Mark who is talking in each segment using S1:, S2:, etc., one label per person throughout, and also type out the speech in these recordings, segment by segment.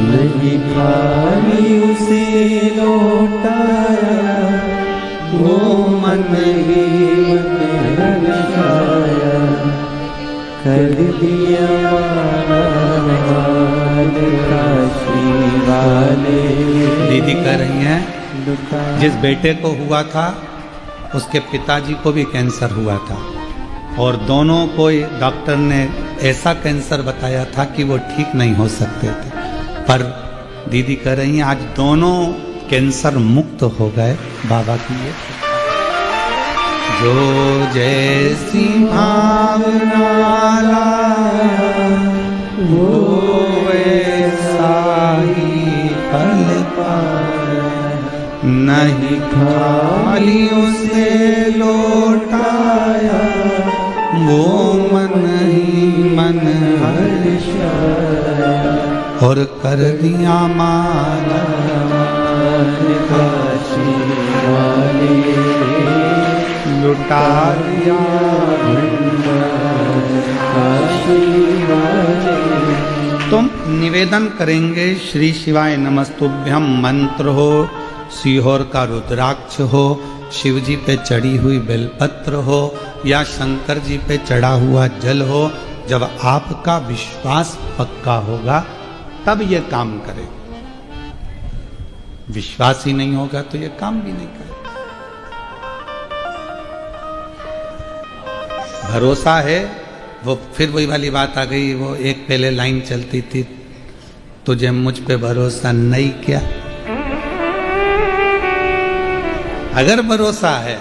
S1: नहीं खाली उसे लौटाया, वो मन ही मन लगाया, कर दिया काशी वाले।
S2: दीदी कह रही हैं जिस बेटे को हुआ था उसके पिताजी को भी कैंसर हुआ था और दोनों को डॉक्टर ने ऐसा कैंसर बताया था कि वो ठीक नहीं हो सकते थे, पर दीदी कह रही हैं आज दोनों कैंसर मुक्त हो गए बाबा की ये। जो जैसी भावना लाया वो वैसा ही फल पाया, नहीं खाली उसे लौटाया, वो मन ही मन हर्षाया, और कर दिया माला
S1: काशी वाले,
S2: लुटा दिया
S1: काशी वाले।
S2: तुम निवेदन करेंगे श्री शिवाय नमस्तुभ्यम मंत्र हो, सीहोर का रुद्राक्ष हो, शिव जी पे चढ़ी हुई बेलपत्र हो या शंकर जी पे चढ़ा हुआ जल हो, जब आपका विश्वास पक्का होगा तब ये काम करे। विश्वास ही नहीं होगा तो ये काम भी नहीं करे। भरोसा है, वो फिर वही वाली बात आ गई, वो एक पहले लाइन चलती थी, तुझे मुझ पे भरोसा नहीं क्या। अगर भरोसा है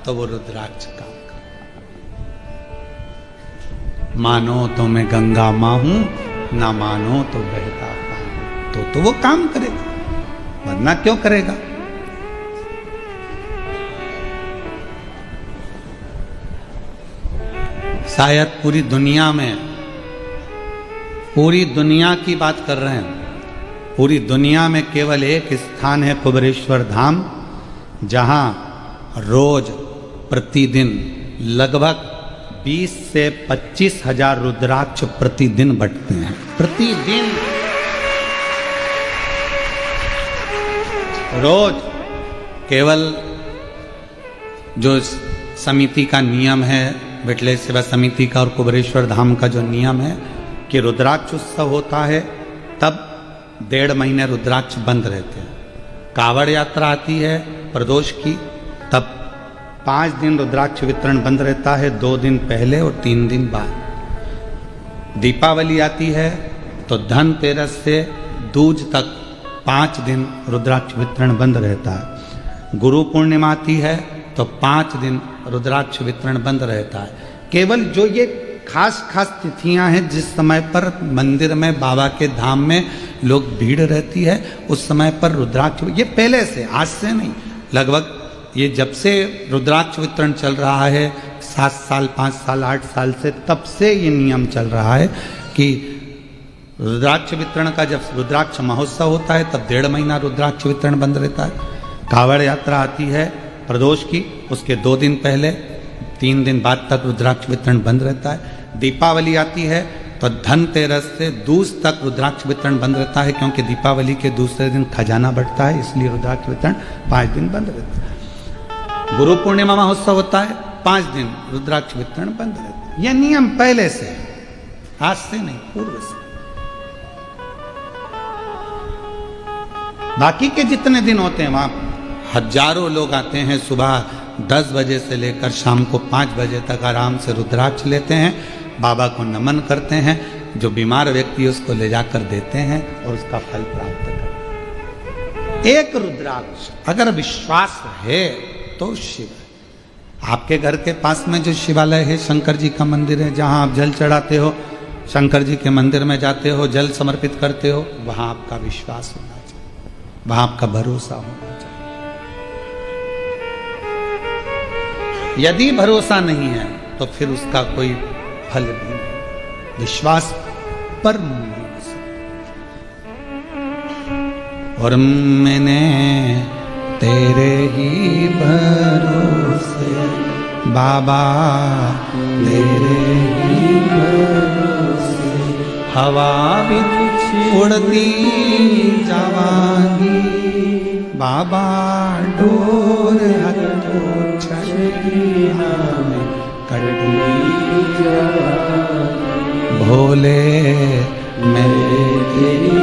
S2: तो वो रुद्राक्ष काम कर। मानो तो मैं गंगा मां हूं, ना मानो तो बहता पानी, तो वो काम करेगा, वरना क्यों करेगा। शायद पूरी दुनिया की बात कर रहे हैं, पूरी दुनिया में केवल एक स्थान है कुबेरेश्वर धाम, जहां रोज प्रतिदिन लगभग 20 से 25 हजार रुद्राक्ष प्रतिदिन बंटते हैं। प्रतिदिन रोज केवल जो समिति का नियम है, विठलेश सेवा समिति का और कुबेरेश्वर धाम का जो नियम है कि रुद्राक्ष उत्सव होता है तब 1.5 महीने रुद्राक्ष बंद रहते हैं। कावड़ यात्रा आती है प्रदोष की, तब 5 दिन रुद्राक्ष वितरण बंद रहता है, 2 दिन पहले और 3 दिन बाद। दीपावली आती है तो धनतेरस से दूज तक 5 दिन रुद्राक्ष वितरण बंद रहता है। गुरु पूर्णिमा आती है तो 5 दिन रुद्राक्ष वितरण बंद रहता है। केवल जो ये खास तिथियां हैं जिस समय पर मंदिर में बाबा के धाम में लोग भीड़ रहती है, उस समय पर रुद्राक्ष, ये पहले से, आज से नहीं, लगभग ये जब से रुद्राक्ष वितरण चल रहा है 7 साल 5 साल 8 साल से, तब से ये नियम चल रहा है कि रुद्राक्ष वितरण का जब रुद्राक्ष महोत्सव होता है तब 1.5 महीना रुद्राक्ष वितरण बंद रहता है। कावड़ यात्रा आती है प्रदोष की, उसके 2 दिन पहले 3 दिन बाद तक रुद्राक्ष वितरण बंद रहता है। दीपावली आती है तो धनतेरस से दूज तक रुद्राक्ष वितरण बंद रहता है, क्योंकि दीपावली के दूसरे दिन खजाना बढ़ता है, इसलिए रुद्राक्ष वितरण 5 दिन बंद रहता है। गुरु पूर्णिमा महोत्सव होता है, 5 दिन रुद्राक्ष वितरण बंद रहता है। यह नियम पहले से है, आज से नहीं, पूर्व से। बाकी के जितने दिन होते हैं वहां हजारों लोग आते हैं, सुबह 10 बजे से लेकर शाम को 5 बजे तक आराम से रुद्राक्ष लेते हैं, बाबा को नमन करते हैं, जो बीमार व्यक्ति उसको ले जाकर देते हैं और उसका फल प्राप्त करते हैं। एक रुद्राक्ष अगर विश्वास है तो शिव। आपके घर के पास में जो शिवालय है, शंकर जी का मंदिर है, जहां आप जल चढ़ाते हो, शंकर जी के मंदिर में जाते हो, जल समर्पित करते हो, वहां आपका विश्वास होना चाहिए, वहां आपका भरोसा होना चाहिए। यदि भरोसा नहीं है तो फिर उसका कोई फल भी नहीं। विश्वास पर और मैंने तेरे ही भरोसे बाबा तेरे ही भरोसे हवा बिच उड़ती जावांगी बाबा डोर हथों छड़ीना में कटी भोले मैं तेरी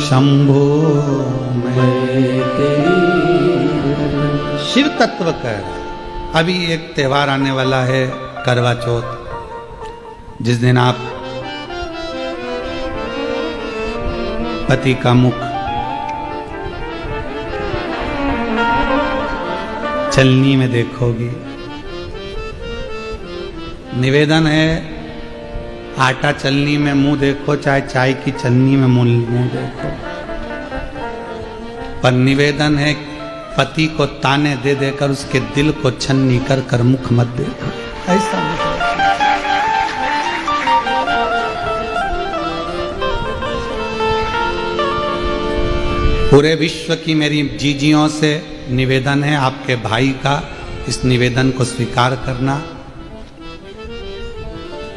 S2: शंभो मैं शिव तत्व का अभी एक त्योहार आने वाला है करवा चौथ, जिस दिन आप पति का मुख चलनी में देखोगी। निवेदन है आटा चलनी में मुंह देखो, चाहे चाय की चलनी में मुंह देखो, पर निवेदन है पति को ताने दे देकर उसके दिल को छन्नी कर कर मुख मत देखो। ऐसा पूरे विश्व की मेरी जीजियों से निवेदन है, आपके भाई का इस निवेदन को स्वीकार करना।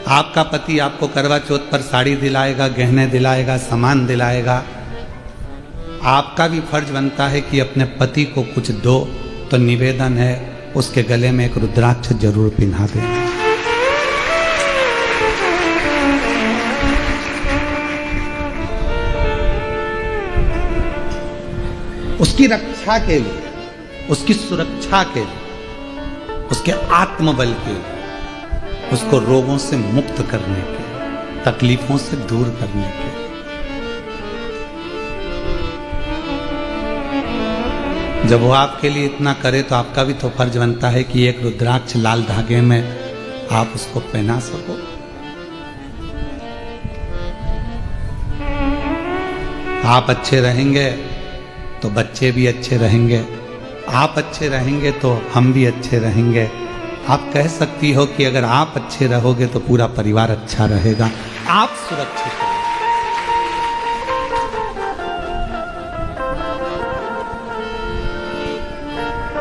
S2: आपका पति आपको करवा चौथ पर साड़ी दिलाएगा, गहने दिलाएगा, सामान दिलाएगा। आपका भी फर्ज बनता है कि अपने पति को कुछ दो, तो निवेदन है उसके गले में एक रुद्राक्ष जरूर पिन्हा देना। उसकी रक्षा के लिए, उसकी सुरक्षा के लिए, उसके आत्मबल के लिए, उसको रोगों से मुक्त करने के, तकलीफों से दूर करने के। जब वो आपके लिए इतना करे तो आपका भी तो फर्ज बनता है कि एक रुद्राक्ष लाल धागे में आप उसको पहना सको। आप अच्छे रहेंगे तो बच्चे भी अच्छे रहेंगे, आप अच्छे रहेंगे तो हम भी अच्छे रहेंगे। आप कह सकती हो कि अगर आप अच्छे रहोगे तो पूरा परिवार अच्छा रहेगा, आप सुरक्षित रहोगे।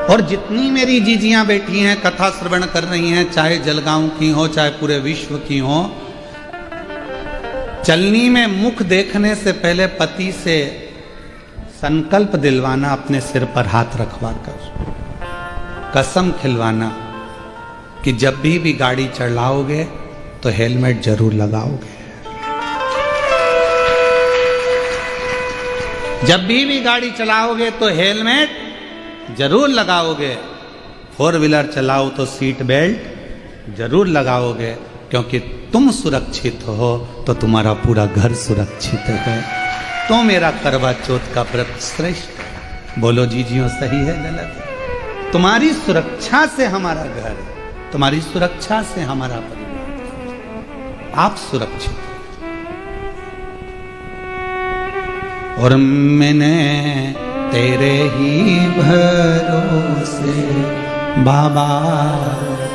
S2: और जितनी मेरी जीजियां बैठी हैं कथा श्रवण कर रही हैं, चाहे जलगांव की हो चाहे पूरे विश्व की हो, चलनी में मुख देखने से पहले पति से संकल्प दिलवाना, अपने सिर पर हाथ रखवा कर कसम खिलवाना कि जब भी गाड़ी चलाओगे तो हेलमेट जरूर लगाओगे। जब भी गाड़ी चलाओगे तो हेलमेट जरूर लगाओगे। 4 व्हीलर चलाओ तो सीट बेल्ट जरूर लगाओगे, क्योंकि तुम सुरक्षित हो तो तुम्हारा पूरा घर सुरक्षित है। तो मेरा करवा चौथ का व्रत श्रेष्ठ। बोलो जीजियों, सही है गलत है? तुम्हारी सुरक्षा से हमारा घर है, तुम्हारी सुरक्षा से हमारा परिवार, आप सुरक्षित। और मैंने तेरे ही भरोसे बाबा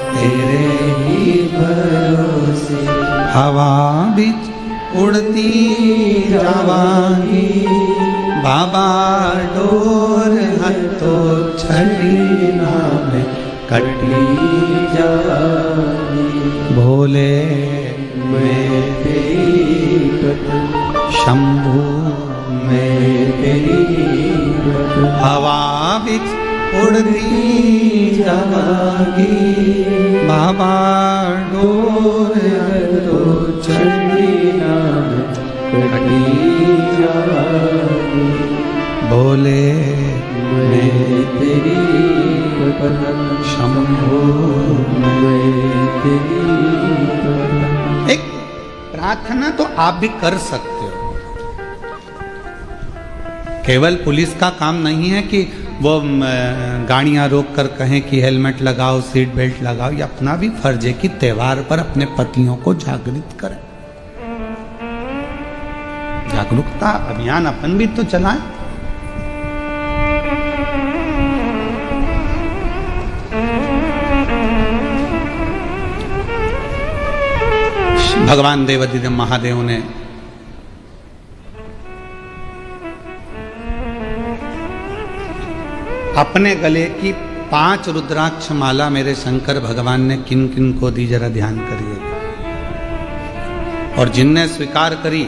S2: तेरे ही भरोसे हवा बिच उड़ती जावांगी बाबा डोर हथों छड़ीना में कटी जावांगी भोले मैं तेरी शंभू मैं तेरी हवा बिच उड़ती जावांगी बाबा डोर हथों छड़ीना में कटी जावांगी भोले मैं तेरी शंभो मैं तेरी। एक प्रार्थना तो आप भी कर सकते हो, केवल पुलिस का काम नहीं है कि वो गाड़ियां रोक कर कहें कि हेलमेट लगाओ, सीट बेल्ट लगाओ। ये अपना भी फर्ज है कि त्योहार पर अपने पतियों को जागृत करें। जागरूकता अभियान अपन भी तो चलाएं। भगवान देवाधिदेव महादेव ने अपने गले की 5 रुद्राक्ष माला मेरे शंकर भगवान ने किन किन को दी, जरा ध्यान करिए। और जिनने स्वीकार करी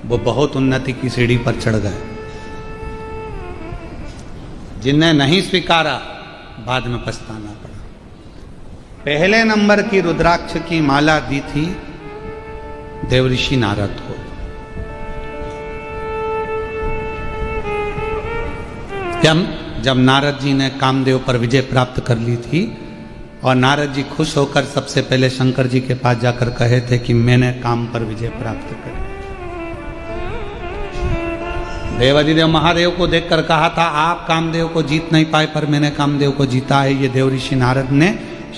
S2: वो बहुत उन्नति की सीढ़ी पर चढ़ गए, जिनने नहीं स्वीकारा बाद में पछताना पड़ा। पहले नंबर की रुद्राक्ष की माला दी थी देवऋषि नारद को। जब नारद जी ने कामदेव पर विजय प्राप्त कर ली थी और नारद जी खुश होकर सबसे पहले शंकर जी के पास जाकर कहे थे कि मैंने काम पर विजय प्राप्त कर। देवादिदेव महादेव को देखकर कहा था आप कामदेव को जीत नहीं पाए पर मैंने कामदेव को जीता है। ये देवऋषि नारद ने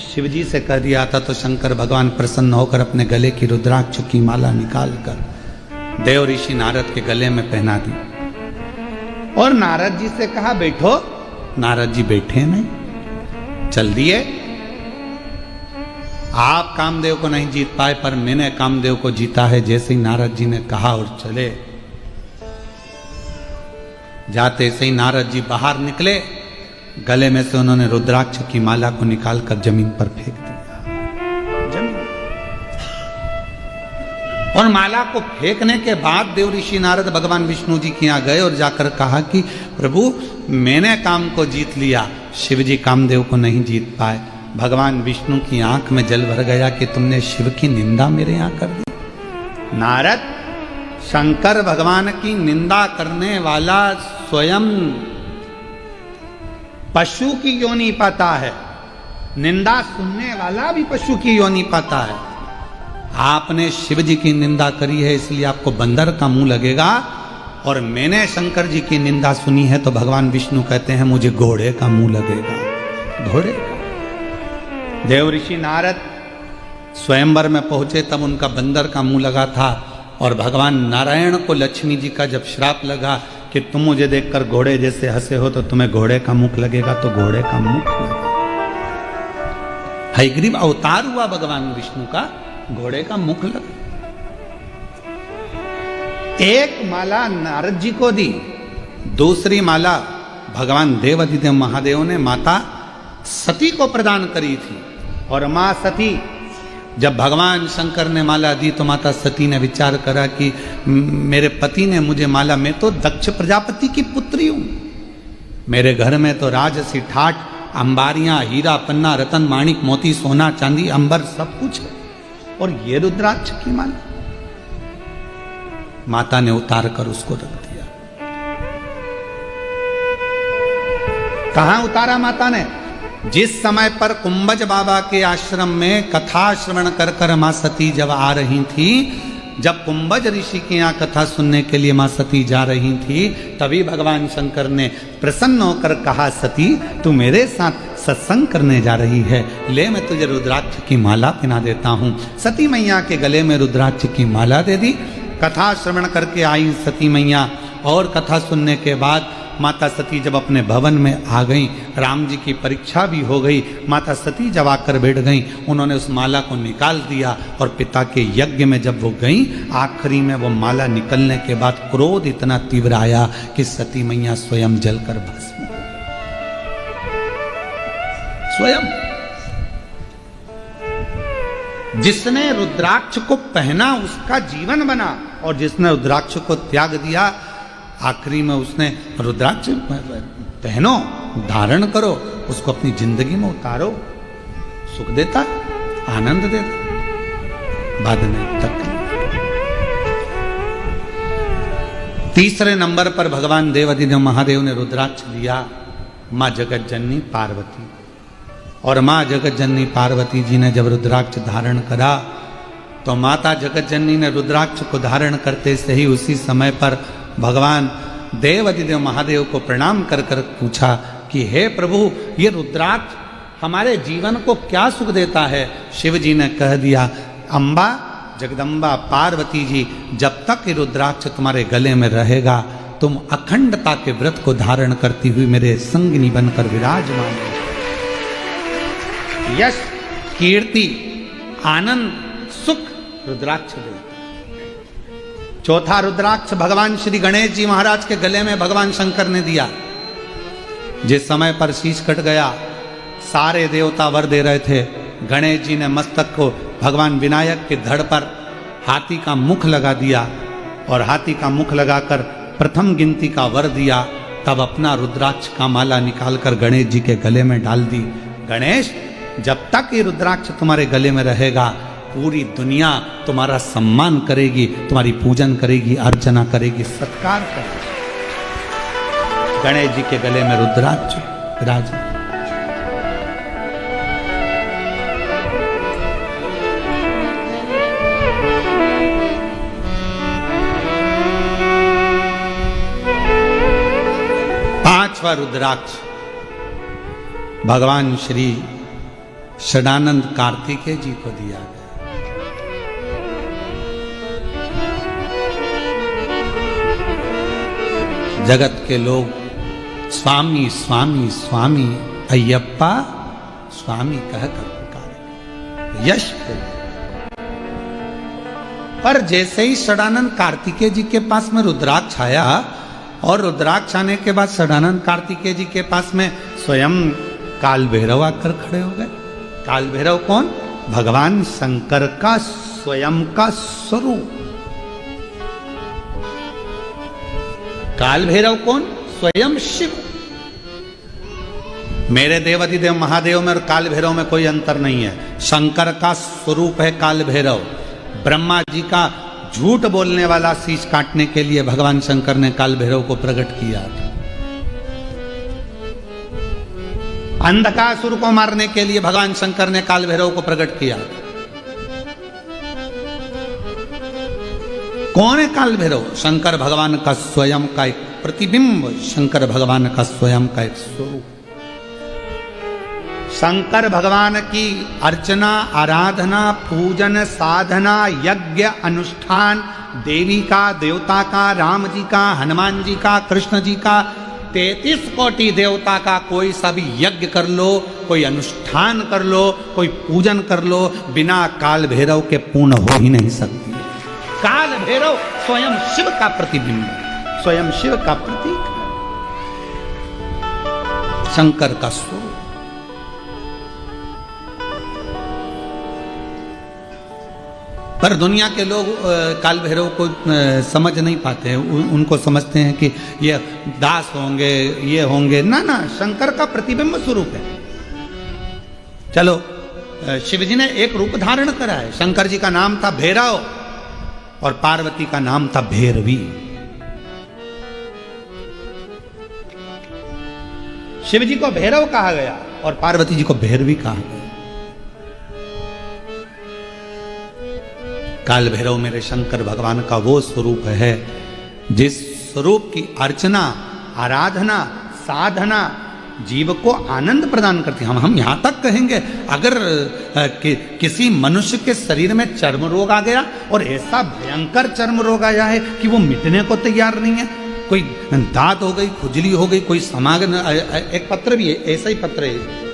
S2: शिवजी से कह दिया था। तो शंकर भगवान प्रसन्न होकर अपने गले की रुद्राक्ष की माला निकालकर देवऋषि नारद के गले में पहना दी और नारद जी से कहा बैठो। नारद जी बैठे नहीं, चल दिए। आप कामदेव को नहीं जीत पाए पर मैंने कामदेव को जीता है। जैसे ही नारद जी ने कहा और चले, जाते से ही नारद जी बाहर निकले, गले में से उन्होंने रुद्राक्ष की माला को निकालकर जमीन पर फेंक दिया। और माला को फेंकने के बाद देवऋषि नारद भगवान विष्णु जी के यहाँ गए और जाकर कहा कि प्रभु मैंने काम को जीत लिया, शिव जी कामदेव को नहीं जीत पाए। भगवान विष्णु की आंख में जल भर गया कि तुमने शिव की निंदा मेरे यहाँ कर दी। नारद, शंकर भगवान की निंदा करने वाला स्वयं पशु की योनि पाता है, निंदा सुनने वाला भी पशु की योनि पाता है। आपने शिव जी की निंदा करी है इसलिए आपको बंदर का मुंह लगेगा, और मैंने शंकर जी की निंदा सुनी है तो भगवान विष्णु कहते हैं मुझे घोड़े का मुंह लगेगा। घोड़े का। देवऋषि नारद स्वयंवर में पहुंचे तब उनका बंदर का मुंह लगा था, और भगवान नारायण को लक्ष्मी जी का जब श्राप लगा कि तुम मुझे देखकर घोड़े जैसे हंसे हो तो तुम्हें घोड़े का मुख लगेगा, तो घोड़े का मुख लगा। हयग्रीव अवतार हुआ भगवान विष्णु का, घोड़े का मुख लगा। एक माला नारद जी को दी, दूसरी माला भगवान देवादिदेव महादेव ने माता सती को प्रदान करी थी। और मां सती, जब भगवान शंकर ने माला दी तो माता सती ने विचार करा कि मेरे पति ने मुझे माला, मैं तो दक्ष प्रजापति की पुत्री हूं, मेरे घर में तो राजसी ठाठ, अंबारियां, हीरा पन्ना, रतन माणिक मोती सोना चांदी अंबर सब कुछ है, और ये रुद्राक्ष की माला। माता ने उतार कर उसको रख दिया। कहां उतारा माता ने? जिस समय पर कुंभज बाबा के आश्रम में कथा श्रवण कर कर मां सती जब आ रही थी, जब कुंभज ऋषि के यहाँ कथा सुनने के लिए मां सती जा रही थी, तभी भगवान शंकर ने प्रसन्न होकर कहा सती तू मेरे साथ सत्संग करने जा रही है, ले मैं तुझे रुद्राक्ष की माला पहना देता हूँ। सती मैया के गले में रुद्राक्ष की माला दे दी। कथा श्रवण करके आई सती मैया, और कथा सुनने के बाद माता सती जब अपने भवन में आ गई, राम जी की परीक्षा भी हो गई, माता सती जब आकर बैठ गई, उन्होंने उस माला को निकाल दिया और पिता के यज्ञ में जब वो गई, आखिरी में वो माला निकलने के बाद क्रोध इतना तीव्र आया कि सती मैया स्वयं जलकर भस्म हो गई। स्वयं जिसने रुद्राक्ष को पहना उसका जीवन बना, और जिसने रुद्राक्ष को त्याग दिया आखिरी में उसने रुद्राक्ष पहनो, धारण करो, उसको अपनी जिंदगी में उतारो, सुख देता, आनंद देता, बाद में तकलीफ। तीसरे नंबर पर भगवान देवादिदेव महादेव ने रुद्राक्ष दिया मां जगत जननी पार्वती। और मां जगत जननी पार्वती जी ने जब रुद्राक्ष धारण करा तो माता जगत जननी ने रुद्राक्ष को धारण करते से ही उसी समय पर भगवान देवादिदेव महादेव को प्रणाम कर कर पूछा कि हे प्रभु ये रुद्राक्ष हमारे जीवन को क्या सुख देता है? शिव जी ने कह दिया अम्बा जगदम्बा पार्वती जी, जब तक ये रुद्राक्ष तुम्हारे गले में रहेगा तुम अखंडता के व्रत को धारण करती हुई मेरे संगिनी बनकर विराजमान हो। यश, कीर्ति, आनंद, सुख रुद्राक्ष देता। चौथा रुद्राक्ष भगवान श्री गणेश जी महाराज के गले में भगवान शंकर ने दिया। जिस समय पर शीश कट गया, सारे देवता वर दे रहे थे। गणेश जी ने मस्तक को भगवान विनायक के धड़ पर हाथी का मुख लगा दिया और हाथी का मुख लगाकर प्रथम गिनती का वर दिया। तब अपना रुद्राक्ष का माला निकालकर गणेश जी के गले में डाल दी। गणेश, जब तक ये रुद्राक्ष तुम्हारे गले में रहेगा, पूरी दुनिया तुम्हारा सम्मान करेगी, तुम्हारी पूजन करेगी, अर्चना करेगी, सत्कार करेगी। गणेश जी के गले में रुद्राक्ष विराज। पांचवा रुद्राक्ष भगवान श्री षडानंद कार्तिकेय जी को दिया गया। जगत के लोग स्वामी स्वामी स्वामी अय्यप्पा स्वामी कहकर पुकारे, यश को। पर जैसे ही षडानंद कार्तिकेय जी के पास में रुद्राक्ष आया और रुद्राक्ष आने के बाद षडानंद कार्तिकेय जी के पास में स्वयं काल भैरव आकर खड़े हो गए। काल भैरव कौन? भगवान शंकर का स्वयं का स्वरूप। काल भैरव कौन? स्वयं शिव। मेरे देवाधिदेव महादेव में और काल भैरव में कोई अंतर नहीं है। शंकर का स्वरूप है काल भैरव। ब्रह्मा जी का झूठ बोलने वाला शीश काटने के लिए भगवान शंकर ने काल भैरव को प्रकट किया था। अंधकासुर को मारने के लिए भगवान शंकर ने काल भैरव को प्रकट किया। कौन है काल भैरव? शंकर भगवान का स्वयं का एक प्रतिबिंब, शंकर भगवान का स्वयं का एक स्वरूप। शंकर भगवान की अर्चना, आराधना, पूजन, साधना, यज्ञ, अनुष्ठान, देवी का, देवता का, राम जी का, हनुमान जी का, कृष्ण जी का, 33 कोटि देवता का कोई सा भी यज्ञ कर लो, कोई अनुष्ठान कर लो, कोई पूजन कर लो, बिना काल भैरव के पूर्ण हो ही नहीं सकती। काल भैरव स्वयं शिव का प्रतिबिंब, स्वयं शिव का प्रतीक, शंकर का स्वरूप। पर दुनिया के लोग काल भैरव को समझ नहीं पाते हैं। उनको समझते हैं कि ये दास होंगे, ये होंगे। ना ना, शंकर का प्रतिबिंब स्वरूप है। चलो, शिव जी ने एक रूप धारण करा है। शंकर जी का नाम था भैरव और पार्वती का नाम था भैरवी। शिव जी को भैरव कहा गया और पार्वती जी को भैरवी कहा गया। काल भैरव मेरे शंकर भगवान का वो स्वरूप है जिस स्वरूप की अर्चना, आराधना, साधना जीव को आनंद प्रदान करती है। हम यहां तक कहेंगे, अगर किसी मनुष्य के शरीर में चर्म रोग आ गया और ऐसा भयंकर चर्म रोग आया है कि वो मिटने को तैयार नहीं है, कोई दांत हो गई, खुजली हो गई, कोई समागम, एक पत्र भी है, ऐसा ही पत्र है।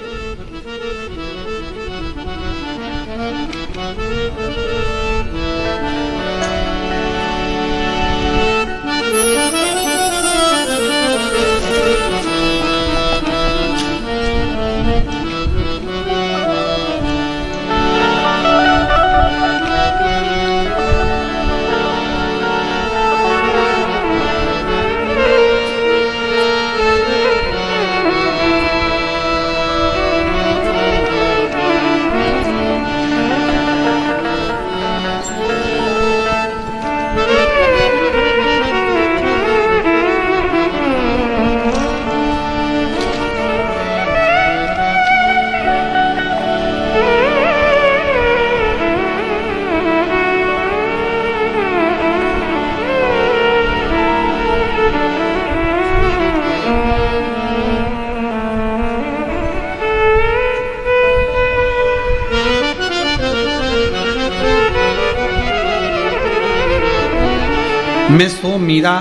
S2: मैं सो मीरा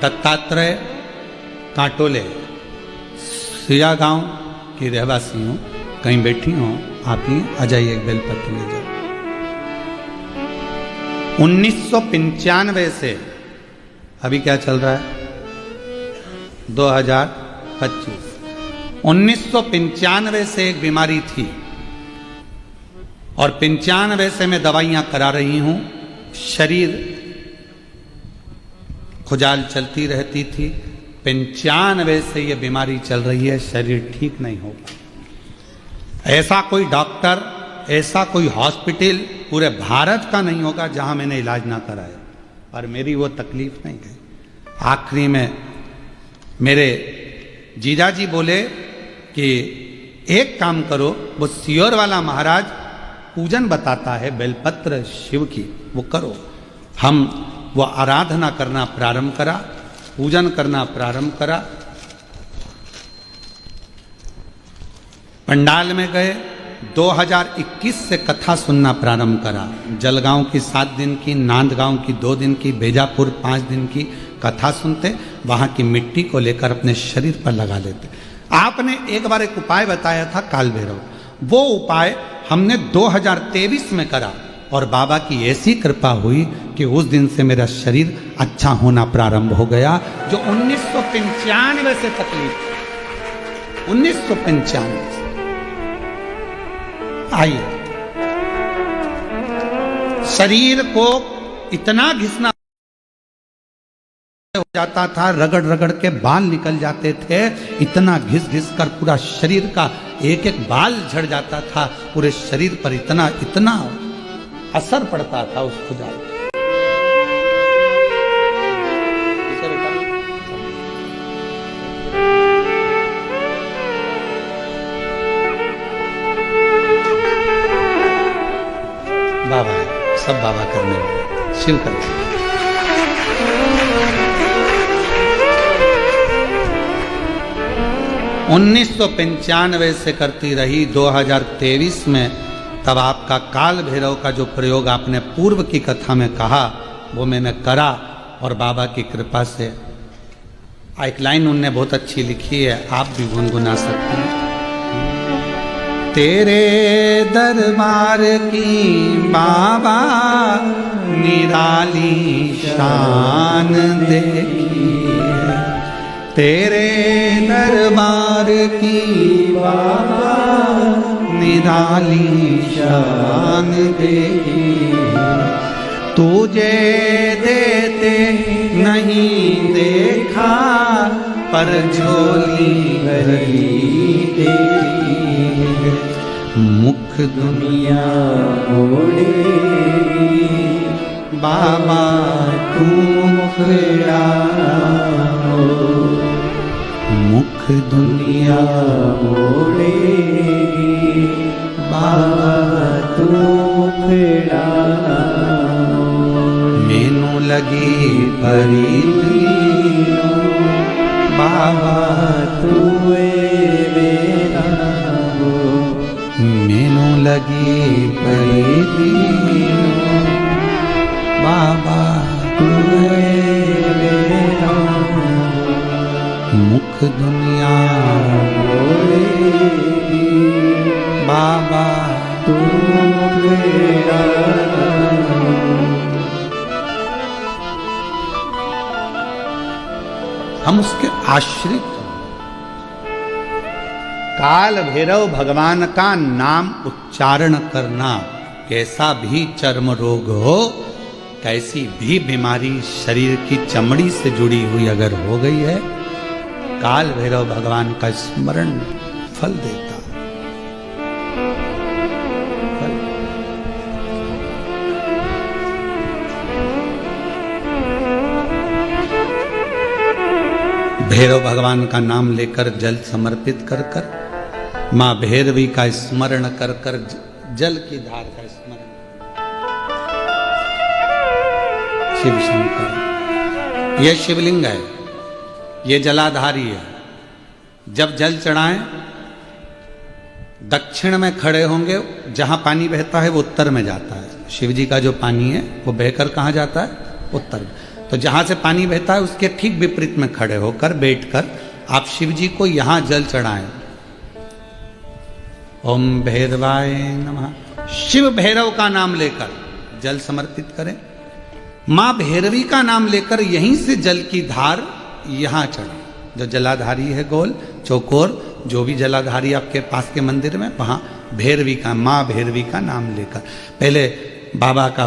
S2: दत्तात्रेय कांटोले सिया गांव की रहवासी हूँ। कहीं बैठी हूँ, आप ही आ जाइए, एक बेलपत्र ले जाओ। 1995 से अभी क्या चल रहा है, 2025, 1995 से एक बीमारी थी और 95 से मैं दवाइयां करा रही हूं। शरीर खुजाल चलती रहती थी। 95 से ये बीमारी चल रही है, शरीर ठीक नहीं होगा। ऐसा कोई डॉक्टर, ऐसा कोई हॉस्पिटल पूरे भारत का नहीं होगा जहां मैंने इलाज ना कराया, और मेरी वो तकलीफ नहीं गई। आखिरी में मेरे जीजाजी बोले कि एक काम करो, वो सियोर वाला महाराज पूजन बताता है बेलपत्र शिव की, वो करो। हम वो आराधना करना प्रारंभ करा, पूजन करना प्रारंभ करा। पंडाल में गए, 2021 से कथा सुनना प्रारंभ करा। जलगांव की 7 दिन की, नांदगांव की 2 दिन की, बेजापुर 5 दिन की कथा सुनते, वहां की मिट्टी को लेकर अपने शरीर पर लगा लेते। आपने एक बार एक उपाय बताया था काल भैरव, वो उपाय हमने 2023 में करा और बाबा की ऐसी कृपा हुई कि उस दिन से मेरा शरीर अच्छा होना प्रारंभ हो गया। जो 1995 से तकलीफ, 1995 से। आइए, शरीर को इतना घिसना हो जाता था, रगड़ रगड़ के बाल निकल जाते थे, इतना घिस घिस कर पूरा शरीर का एक एक बाल झड़ जाता था, पूरे शरीर पर इतना इतना असर पड़ता था उस खुजाल। बाबा है, सब बाबा करने वाले, शिव करने। 1995 से करती रही, 2023 में तब आपका काल भैरव का जो प्रयोग आपने पूर्व की कथा में कहा वो मैंने करा, और बाबा की कृपा से एक लाइन उनने बहुत अच्छी लिखी है, आप भी गुनगुना सकते हैं। तेरे दरबार की बाबा निराली शान देखी, तेरे दरबार की बाबा निराली शान देखी, तुझे देते नहीं देखा पर झोली भरी देखी, मुख दुनिया मोड़ेगी बाबा तू मुखड़ा, मुख दुनिया मोड़ेगी बाबा तू मुखड़ा, मैनू लगी परी बाबा तू मेरा, मैनू लगी परी बाबा तू मेरा, मुख दुनिया बोलेगी बाबा तू मेरा। हम उसके आश्रित। काल भैरव भगवान का नाम उच्चारण करना, कैसा भी चर्म रोग हो, कैसी भी बीमारी शरीर की चमड़ी से जुड़ी हुई अगर हो गई है, काल भैरव भगवान का स्मरण फल देता है। भैरव भगवान का नाम लेकर जल समर्पित कर कर, मां भैरवी का स्मरण कर कर, जल की धार का स्मरण, शिव शंकर। यह शिवलिंग है, ये जलाधारी है। जब जल चढ़ाएं, दक्षिण में खड़े होंगे, जहां पानी बहता है वो उत्तर में जाता है। शिव जी का जो पानी है वो बहकर कहां जाता है? उत्तर में। तो जहां से पानी बहता है उसके ठीक विपरीत में खड़े होकर, बैठकर आप शिव जी को यहां जल चढ़ाएं। ओम भैरवाय नमः। शिव भैरव का नाम लेकर जल समर्पित करें। मां भैरवी का नाम लेकर यहीं से जल की धार यहां चढ़े। जो जलाधारी है गोल चौकोर, जो भी जलाधारी आपके पास के मंदिर में, वहाँ भैरवी का, माँ भैरवी का नाम लेकर, पहले बाबा का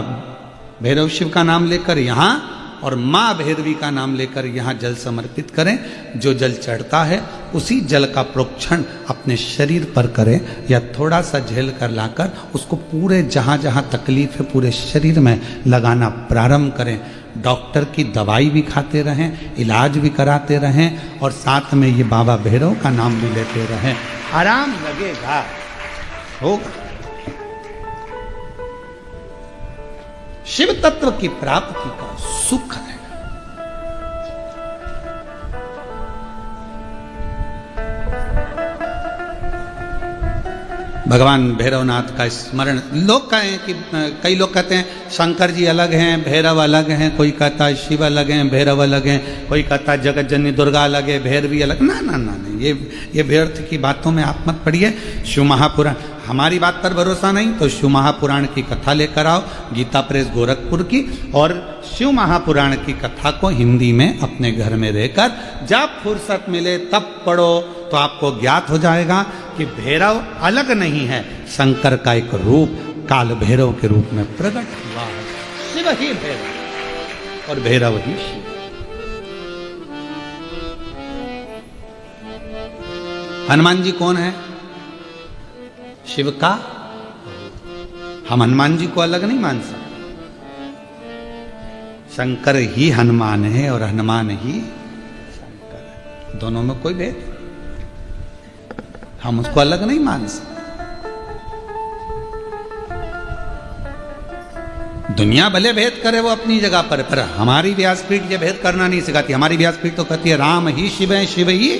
S2: भैरव शिव का नाम लेकर यहाँ और माँ भैरवी का नाम लेकर यहाँ जल समर्पित करें। जो जल चढ़ता है उसी जल का प्रोक्षण अपने शरीर पर करें या थोड़ा सा झेल कर लाकर उसको पूरे जहाँ जहाँ तकलीफ है पूरे शरीर में लगाना प्रारंभ करें। डॉक्टर की दवाई भी खाते रहें, इलाज भी कराते रहें और साथ में ये बाबा भैरव का नाम भी लेते रहें, आराम लगेगा, होगा। शिव तत्व की प्राप्ति का सुख है। भगवान भैरवनाथ का स्मरण, लोग कहें कि कई लोग कहते हैं शंकर जी अलग हैं, भैरव अलग हैं, कोई कहता है शिव अलग हैं, भैरव अलग हैं, कोई कहता है जगत जननी दुर्गा अलग है, भैरवी अलग। ना ना ना ना, ये व्यर्थ की बातों में आप मत पड़िए। शिव महापुराण, हमारी बात पर भरोसा नहीं तो शिव महापुराण की कथा लेकर आओ, गीता प्रेस गोरखपुर की, और शिव महापुराण की कथा को हिंदी में अपने घर में रहकर जब फुर्सत मिले तब पढ़ो तो आपको ज्ञात हो जाएगा कि भैरव अलग नहीं है, शंकर का एक रूप काल भैरव के रूप में प्रकट हुआ है। शिव ही भैरव और भैरव ही शिव। हनुमान जी कौन है? शिव का। हम हनुमान जी को अलग नहीं मान सकते। शंकर ही हनुमान है और हनुमान ही शंकर है, दोनों में कोई भेद, हम उसको अलग नहीं मान सकते। दुनिया भले भेद करे वो अपनी जगह पर हमारी व्यासपीठ ये भेद करना नहीं सिखाती। हमारी व्यासपीठ तो कहती है राम ही शिव है, शिव ही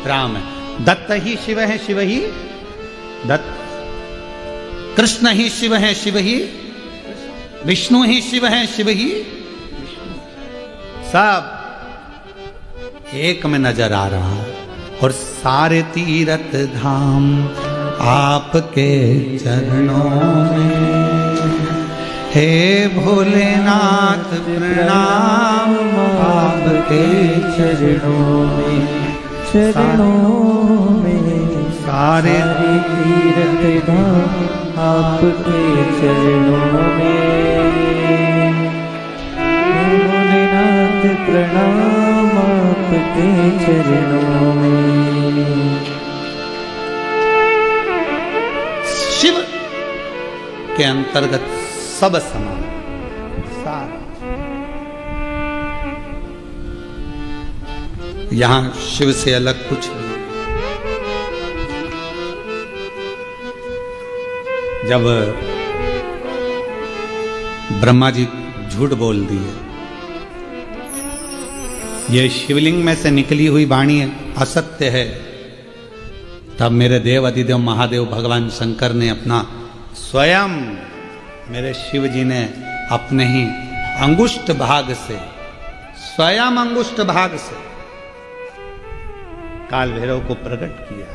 S2: राम है, दत्त ही शिव है, शिव ही दत्त, कृष्ण ही शिव है, शिव ही विष्णु ही शिव है, शिव ही सब एक में नजर आ रहा है। और सारे तीर्थ धाम आपके चरणों में, हे भोलेनाथ प्रणाम आपके चरणों में,
S1: चरणों में
S2: सारे
S1: तीर्थ धाम आपके चरणों में, भोलेनाथ प्रणाम आपके चरणों में।
S2: शिव के अंतर्गत सब समान, सारा। यहां शिव से अलग कुछ नहीं। जब ब्रह्मा जी झूठ बोल दिए, ये शिवलिंग में से निकली हुई वाणी असत्य है, तब मेरे देव अधिदेव महादेव भगवान शंकर ने अपना स्वयं, मेरे शिव जी ने अपने ही अंगुष्ठ भाग से, स्वयं अंगुष्ठ भाग से काल भैरव को प्रकट किया।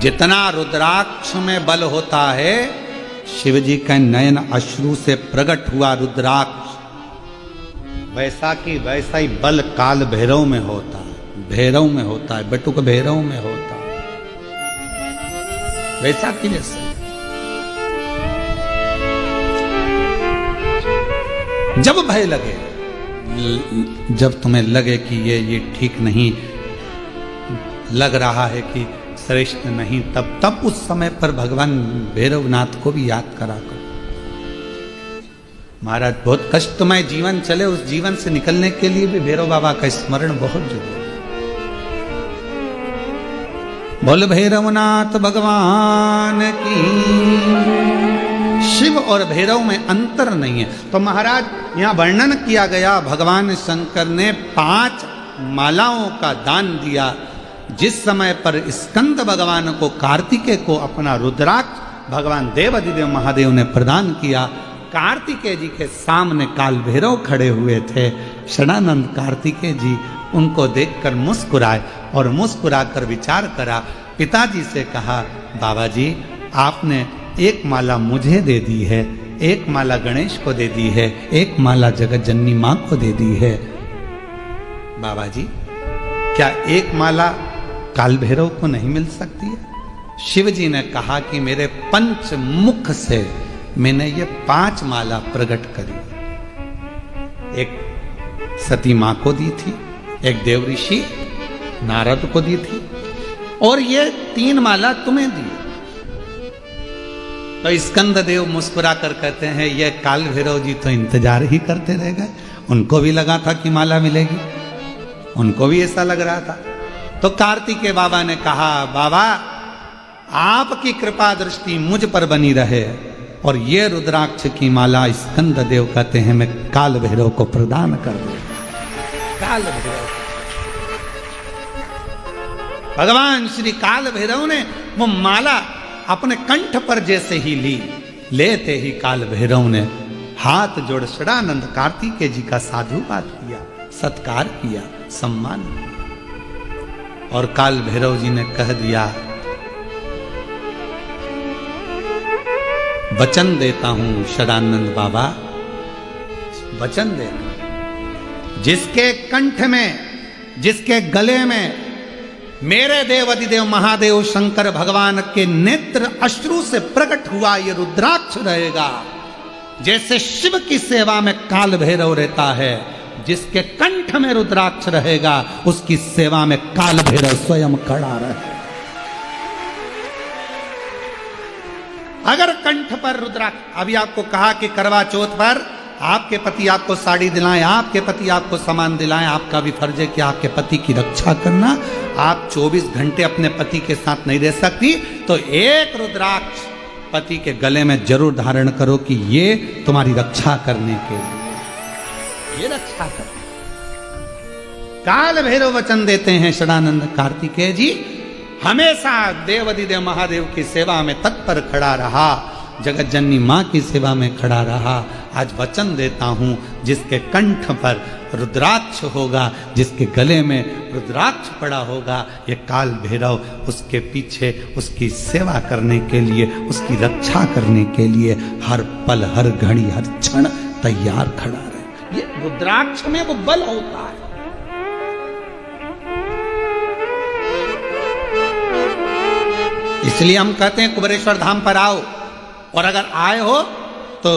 S2: जितना रुद्राक्ष में बल होता है, शिव जी के नयन अश्रु से प्रकट हुआ रुद्राक्ष, वैसा की वैसा ही बल काल भैरव में होता है, भैरव में होता है, बटुक भैरव में होता है, वैसा की वैसा। जब भय लगे, जब तुम्हें लगे कि ये ठीक नहीं लग रहा है कि श्रेष्ठ नहीं, तब उस समय पर भगवान भैरवनाथ को भी याद करा करो। महाराज बहुत कष्टमय जीवन चले, उस जीवन से निकलने के लिए भी भैरव बाबा का स्मरण बहुत जरूरी है। बोल भैरवनाथ भगवान की। शिव और भैरव में अंतर नहीं है। तो महाराज यहाँ वर्णन किया गया, भगवान शंकर ने 5 मालाओं का दान दिया। जिस समय पर स्कंद भगवान को, कार्तिकेय को अपना रुद्राक्ष भगवान देव अधिदेव महादेव ने प्रदान किया, कार्तिकेय जी के सामने काल भैरव खड़े हुए थे। षडानंद कार्तिकेय जी उनको देखकर मुस्कुराए और मुस्कुराकर विचार करा। पिताजी से कहा, बाबा जी आपने एक माला मुझे दे दी है, एक माला गणेश को दे दी है, एक माला जगत जननी माँ को दे दी है, बाबा जी, क्या एक माला काल भैरव को नहीं मिल सकती है? शिव जी ने कहा कि मेरे पंच मुख से मैंने ये 5 माला प्रकट करी। एक सती मां को दी थी, एक देव ऋषि नारद को दी थी, और ये 3 माला तुम्हें दी। तो स्कंद देव मुस्कुरा कर कहते हैं, ये काल भैरव जी तो इंतजार ही करते रह गए। उनको भी लगा था कि माला मिलेगी, उनको भी ऐसा लग रहा था। तो कार्तिकेय बाबा ने कहा, बाबा आपकी कृपा दृष्टि मुझ पर बनी रहे, और ये रुद्राक्ष की माला स्कंद देव कहते हैं मैं काल भैरव को प्रदान कर दूं। काल भैरव, भगवान श्री काल भैरव ने वो माला अपने कंठ पर जैसे ही ली, लेते ही काल भैरव ने हाथ जोड़ षडानंद कार्तिकेय जी का साधुवाद किया, सत्कार किया, सम्मान किया। और काल भैरव जी ने कह दिया, वचन देता हूं षडानंद बाबा, वचन देता, जिसके कंठ में, जिसके गले में मेरे देव अधिदेव महादेव शंकर भगवान के नेत्र अश्रु से प्रकट हुआ ये रुद्राक्ष रहेगा। जैसे शिव की सेवा में काल भैरव रहता है, जिसके कंठ में रुद्राक्ष रहेगा उसकी सेवा में काल भैरव स्वयं खड़ा रहे। अगर कंठ पर रुद्राक्ष, अभी आपको कहा कि करवा चौथ पर आपके पति आपको साड़ी दिलाएं, आपके पति आपको सामान दिलाएं, आपका भी फर्ज है कि आपके पति की रक्षा करना। आप 24 घंटे अपने पति के साथ नहीं रह सकती, तो एक रुद्राक्ष पति के गले में जरूर धारण करो कि ये तुम्हारी रक्षा करने के लिए, ये रक्षा करने। काल भैरव वचन देते हैं षडानंद कार्तिकेय जी, हमेशा देव अधिदेव महादेव की सेवा में तत्पर खड़ा रहा, जगत जननी मां की सेवा में खड़ा रहा। आज वचन देता हूं, जिसके कंठ पर रुद्राक्ष होगा, जिसके गले में रुद्राक्ष पड़ा होगा, ये काल भैरव उसके पीछे उसकी सेवा करने के लिए, उसकी रक्षा करने के लिए हर पल, हर घड़ी, हर क्षण तैयार खड़ा रहे। ये रुद्राक्ष में वो बल होता है। इसलिए हम कहते हैं कुबेरेश्वर धाम पर आओ, और अगर आए हो तो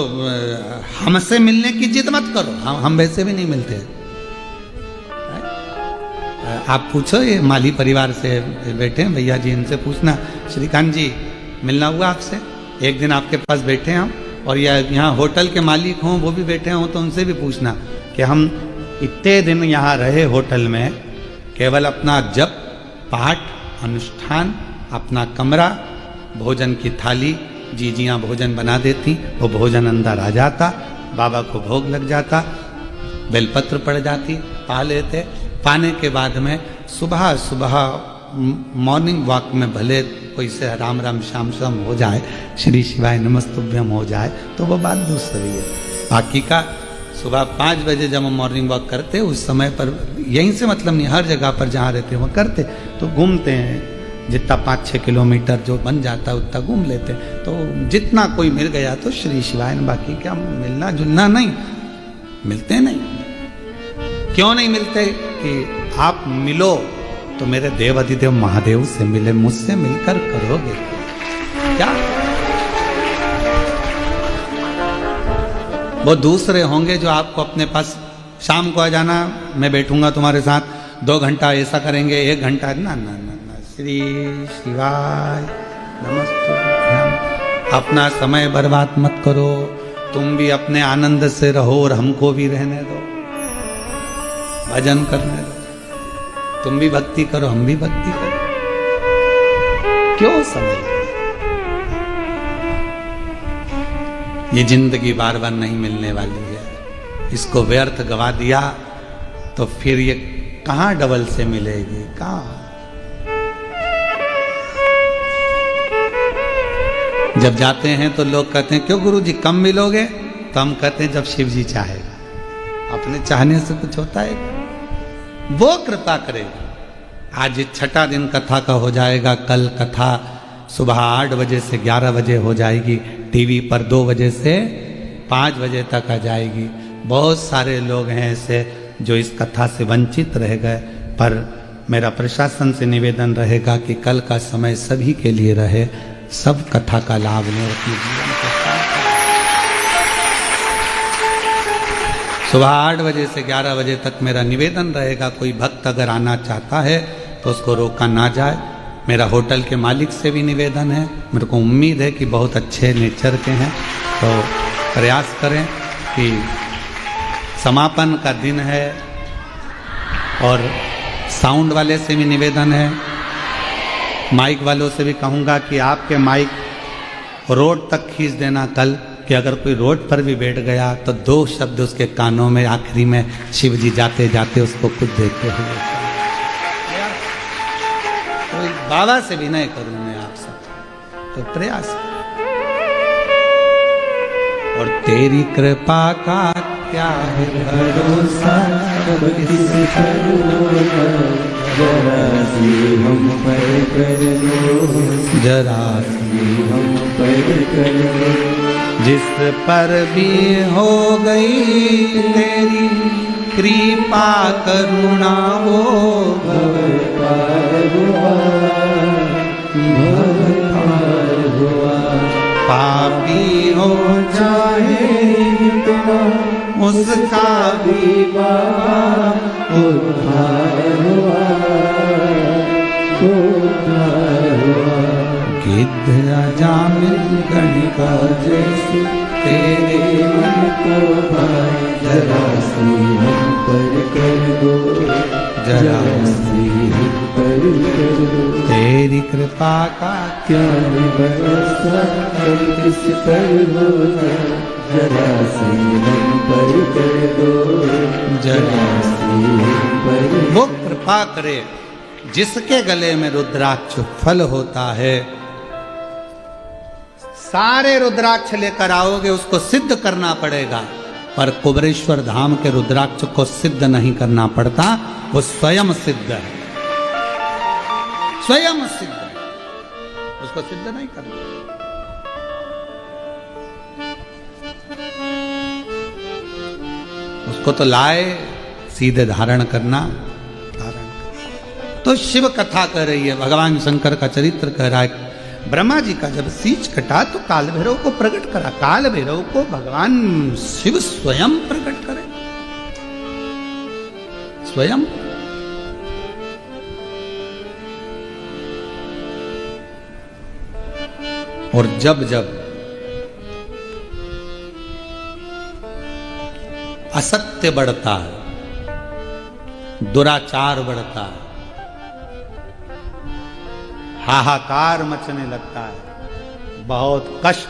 S2: हमसे मिलने की जिद मत करो, हम वैसे भी नहीं मिलते। आप पूछो, ये माली परिवार से बैठे हैं भैया जी, इनसे पूछना, श्रीकांत जी मिलना हुआ आपसे? एक दिन आपके पास बैठे हम, और यहाँ होटल के मालिक हों वो भी बैठे हों, तो उनसे भी पूछना कि हम इतने दिन यहाँ रहे होटल में, केवल अपना जप, पाठ, अनुष्ठान, अपना कमरा, भोजन की थाली, जीजियाँ भोजन बना देती, वो भोजन अंदर आ जाता, बाबा को भोग लग जाता, बेलपत्र पड़ जाती, पा लेते। पाने के बाद में सुबह सुबह मॉर्निंग वॉक में भले कोई से राम राम श्याम श्याम हो जाए, श्री शिवाय नमस्तुभ्यम हो जाए, तो वो बात दूसरी है। बाकी का सुबह 5 बजे जब हम मॉर्निंग वॉक करते, उस समय पर यहीं से मतलब नहीं, हर जगह पर जहाँ रहते हैं वो करते, तो घूमते हैं, जितना 5-6 किलोमीटर जो बन जाता है उतना घूम लेते। तो जितना कोई मिल गया तो श्री शिवाय, बाकी क्या मिलना जुलना नहीं, मिलते नहीं। क्यों नहीं मिलते? कि आप मिलो तो मेरे देव अधिदेव महादेव से मिले, मुझसे मिलकर करोगे क्या? वो दूसरे होंगे जो आपको अपने पास, शाम को आ जाना, मैं बैठूंगा तुम्हारे साथ 2 घंटा, ऐसा करेंगे 1 घंटा, ना ना ना, श्री शिवाय नमस्तुभ्यम। अपना समय बर्बाद मत करो, तुम भी अपने आनंद से रहो और हमको भी रहने दो, भजन करने दो। तुम भी भक्ति करो, हम भी भक्ति करो, क्यों समय? ये जिंदगी बार बार नहीं मिलने वाली है, इसको व्यर्थ गवा दिया तो फिर ये कहां डबल से मिलेगी, कहां? जब जाते हैं तो लोग कहते हैं क्यों गुरु जी कम मिलोगे? तो हम कहते हैं जब शिव जी चाहेगा, अपने चाहने से कुछ होता है, वो कृपा करेगा। आज 6ठा दिन कथा का हो जाएगा, कल कथा सुबह 8 बजे से 11 बजे हो जाएगी, टीवी पर 2 बजे से 5 बजे तक आ जाएगी। बहुत सारे लोग हैं ऐसे जो इस कथा से वंचित रह गए। पर मेरा प्रशासन से निवेदन रहेगा कि कल का समय सभी के लिए रहे, सब कथा का लाभ लें और अपने जीवन को सुबह 8 बजे से 11 बजे तक मेरा निवेदन रहेगा। कोई भक्त अगर आना चाहता है तो उसको रोका ना जाए। मेरा होटल के मालिक से भी निवेदन है, मेरे को उम्मीद है कि बहुत अच्छे नेचर के हैं, तो प्रयास करें कि समापन का दिन है। और साउंड वाले से भी निवेदन है, माइक वालों से भी कहूँगा कि आपके माइक रोड तक खींच देना कल, कि अगर कोई रोड पर भी बैठ गया तो 2 शब्द उसके कानों में आखिरी में शिव जी जाते जाते उसको खुद देखते हुए। तो बाबा से भी नहीं करूँ मैं आप सब, तो प्रयास। और तेरी कृपा का क्या है भरोसा,
S1: अब किस पर जरा सी हम पर कर लो,
S2: जरा
S1: हम पर कर लो।
S2: जिस पर भी हो गई तेरी कृपा करुणा वो
S1: भव पार हुआ, भव पार हुआ।
S2: पापी हो
S1: चाहे इतना
S2: उसका
S1: भी बाबा उद्धार हुआ, उद्धार हुआ।
S2: गिद्ध अजामिल गणिका
S1: जैसे तेरे मन को भाई जरा सी हम पर कर दो,
S2: जरा
S1: सी हम पर कर दो।
S2: तेरी कृपा का
S1: क्या है भरोसा, हम किस पर होगा, जरा सी हम पर कर दो, जरा सी हम पर।
S2: वो कृपा करे जिसके गले में रुद्राक्ष फल होता है। सारे रुद्राक्ष लेकर आओगे, उसको सिद्ध करना पड़ेगा, पर कुबरेश्वर धाम के रुद्राक्ष को सिद्ध नहीं करना पड़ता, वो स्वयं सिद्ध है, स्वयं सिद्ध है, उसको सिद्ध नहीं करना। उसको तो लाए सीधे धारण करना, तो शिव कथा कह रही है, भगवान शंकर का चरित्र कह रहा है। ब्रह्मा जी का जब सींच कटा तो काल भैरव को प्रकट करा, काल भैरव को भगवान शिव स्वयं प्रकट करे, स्वयं। और जब जब असत्य बढ़ता है, दुराचार बढ़ता है, हाहाकार मचने लगता है, बहुत कष्ट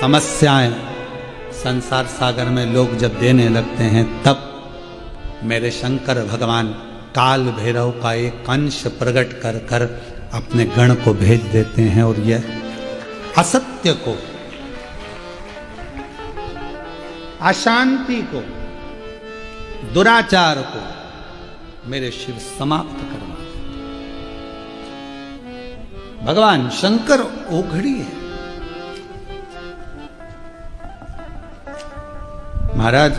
S2: समस्याएं संसार सागर में लोग जब देने लगते हैं, तब मेरे शंकर भगवान काल भैरव का एक अंश प्रकट कर कर अपने गण को भेज देते हैं, और यह असत्य को, अशांति को, दुराचार को मेरे शिव समाप्त करवा। भगवान शंकर ओघड़ी है। महाराज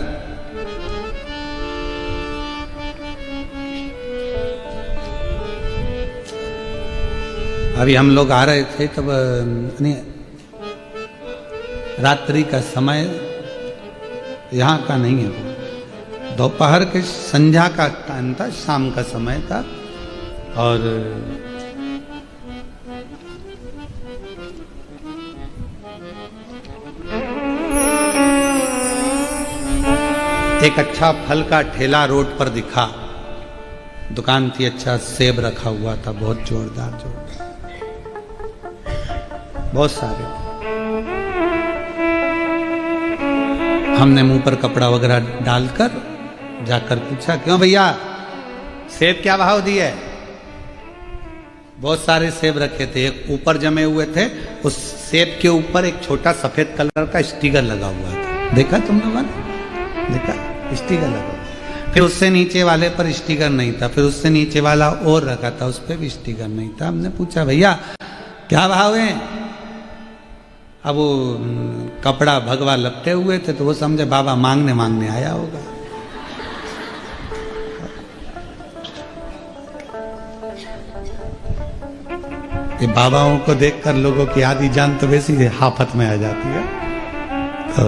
S2: अभी हम लोग आ रहे थे तब रात्रि का समय यहाँ का नहीं है, दोपहर के संध्या का टाइम था, शाम का समय था। और एक अच्छा फल का ठेला रोड पर दिखा, दुकान थी, अच्छा सेब रखा हुआ था, बहुत जोरदार जोरदार, बहुत सारे। हमने मुंह पर कपड़ा वगैरह डालकर जाकर पूछा, क्यों भैया सेब क्या भाव दिए? बहुत सारे सेब रखे थे, एक ऊपर जमे हुए थे, उस सेब के ऊपर एक छोटा सफेद कलर का स्टिकर लगा हुआ था, देखा तुम लोगों ने? देखा स्टिकर लगा, फिर उससे नीचे वाले पर स्टिकर नहीं था, फिर उससे नीचे वाला और रखा था, उस पर भी स्टिकर नहीं था। हमने पूछा भैया क्या भाव है? अब वो कपड़ा भगवा लपटे हुए थे, तो वो समझे बाबा मांगने आया होगा। कि बाबाओं को देखकर लोगों की आधी जान तो वैसी ही हाफत में आ जाती है। तो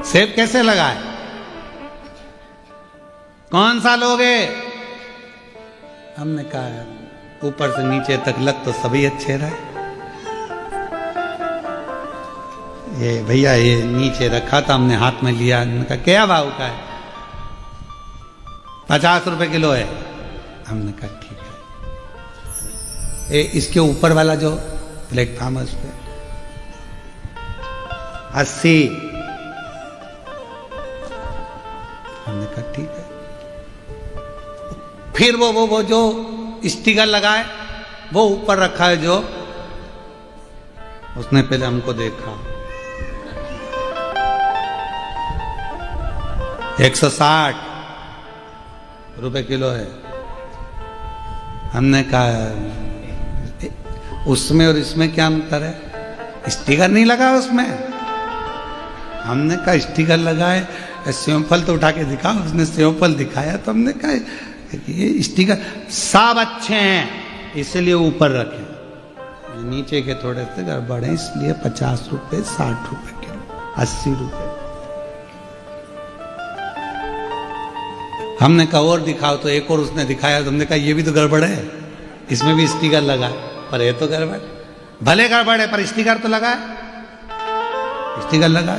S2: सेब कैसे लगाए, कौन सा लोगे? हमने कहा ऊपर से नीचे तक लग तो सभी अच्छे रहे। ये भैया ये नीचे रखा था, हमने हाथ में लिया, हमने कहा क्या भाव का है? 50 रुपए किलो है। हमने कहा ठीक है। इसके ऊपर वाला जो प्लेटफॉर्म है उस पर 80। हमने कहा ठीक है। फिर वो जो स्टिकर लगाए वो ऊपर रखा है जो, उसने पहले हमको देखा 160 रुपए किलो है। हमने कहा उसमें और इसमें क्या अंतर है? स्टिकर नहीं लगा उसमें। हमने कहा स्टिकर लगाए, सेव फल तो उठा के दिखा। उसने सेव फल दिखाया तो हमने कहा ये स्टिकर सब अच्छे हैं इसलिए ऊपर रखे, नीचे के थोड़े से गड़बड़ है इसलिए 50 रुपए 60 रुपए किलो 80 रुपए। हमने कहा और दिखाओ, तो एक और उसने दिखाया तो हमने कहा ये भी तो गड़बड़ है, इसमें भी स्टिकर लगा पर ये तो गड़बड़, भले गड़बड़ है पर स्टिकर तो लगा है, स्टिकर लगा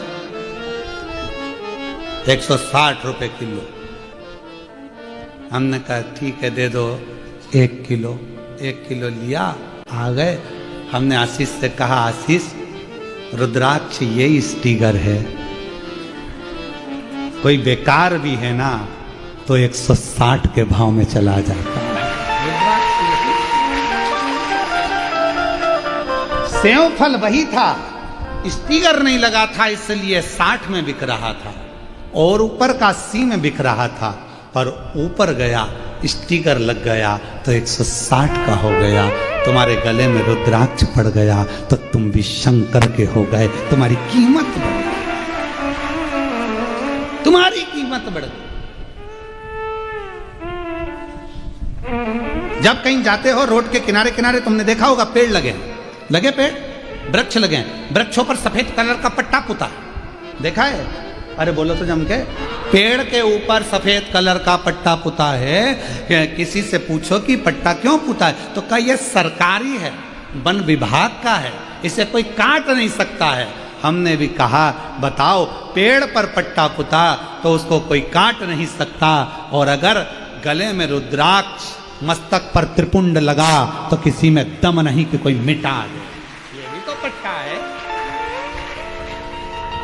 S2: 160 रुपए किलो। हमने कहा ठीक है दे दो 1 किलो। 1 किलो लिया, आ गए। हमने आशीष से कहा आशीष रुद्राक्ष ये स्टिकर है, कोई बेकार भी है ना तो 160 के भाव में चला जाता है। सेव फल वही था, स्टिकर नहीं लगा था इसलिए 60 में बिक रहा था और ऊपर का 80 में बिक रहा था, पर ऊपर गया स्टिकर लग गया तो 160 का हो गया। तुम्हारे गले में रुद्राक्ष पड़ गया तो तुम भी शंकर के हो गए, तुम्हारी कीमत बढ़ गई, तुम्हारी कीमत बढ़ गई। जब कहीं जाते हो रोड के किनारे किनारे तुमने देखा होगा पेड़ लगे पेड़, वृक्ष लगे, वृक्षों पर सफेद कलर का पट्टा पुता, देखा है? अरे बोलो तो जम के, पेड़ के ऊपर सफेद कलर का पट्टा पुता है। किसी से पूछो कि पट्टा क्यों पुता है तो कहा यह सरकारी है, वन विभाग का है, इसे कोई काट नहीं सकता है। हमने भी कहा बताओ पेड़ पर पट्टा पुता तो उसको कोई काट नहीं सकता, और अगर गले में रुद्राक्ष मस्तक पर त्रिपुंड लगा तो किसी में दम नहीं कि कोई मिटा दे, ये भी तो पट्टा है।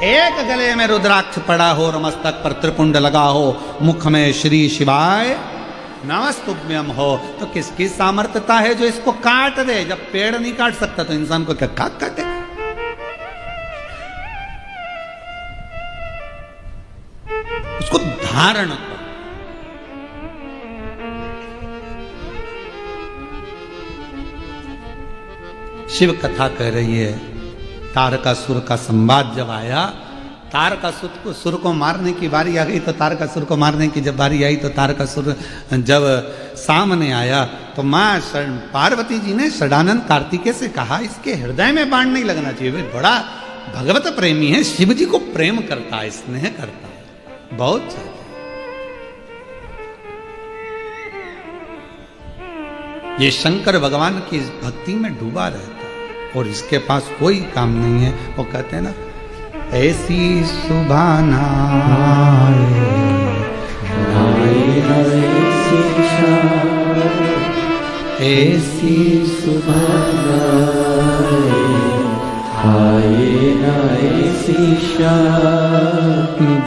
S2: एक गले में रुद्राक्ष पड़ा हो और मस्तक पर त्रिपुंड लगा हो, मुख में श्री शिवाय नमस्तुभ्यम हो, तो किसकी सामर्थ्यता है जो इसको काट दे? जब पेड़ नहीं काट सकता तो इंसान को क्या काटे? उसको धारण कर। शिव कथा कह रही है तारकासुर का संवाद जब आया, तारकासुर को मारने की बारी आ गई, तो तारकासुर को मारने की जब बारी आई तो तारकासुर जब सामने आया तो माँ पार्वती जी ने षडानंद कार्तिकेय से कहा इसके हृदय में बाण नहीं लगना चाहिए, वे बड़ा भगवत प्रेमी है, शिव जी को प्रेम करता है, स्नेह करता है, बहुत ज्यादा। ये शंकर भगवान की भक्ति में डूबा रहता है और इसके पास कोई काम नहीं है। वो कहते हैं ना ऐसी सुबह ना ऐसी सुबह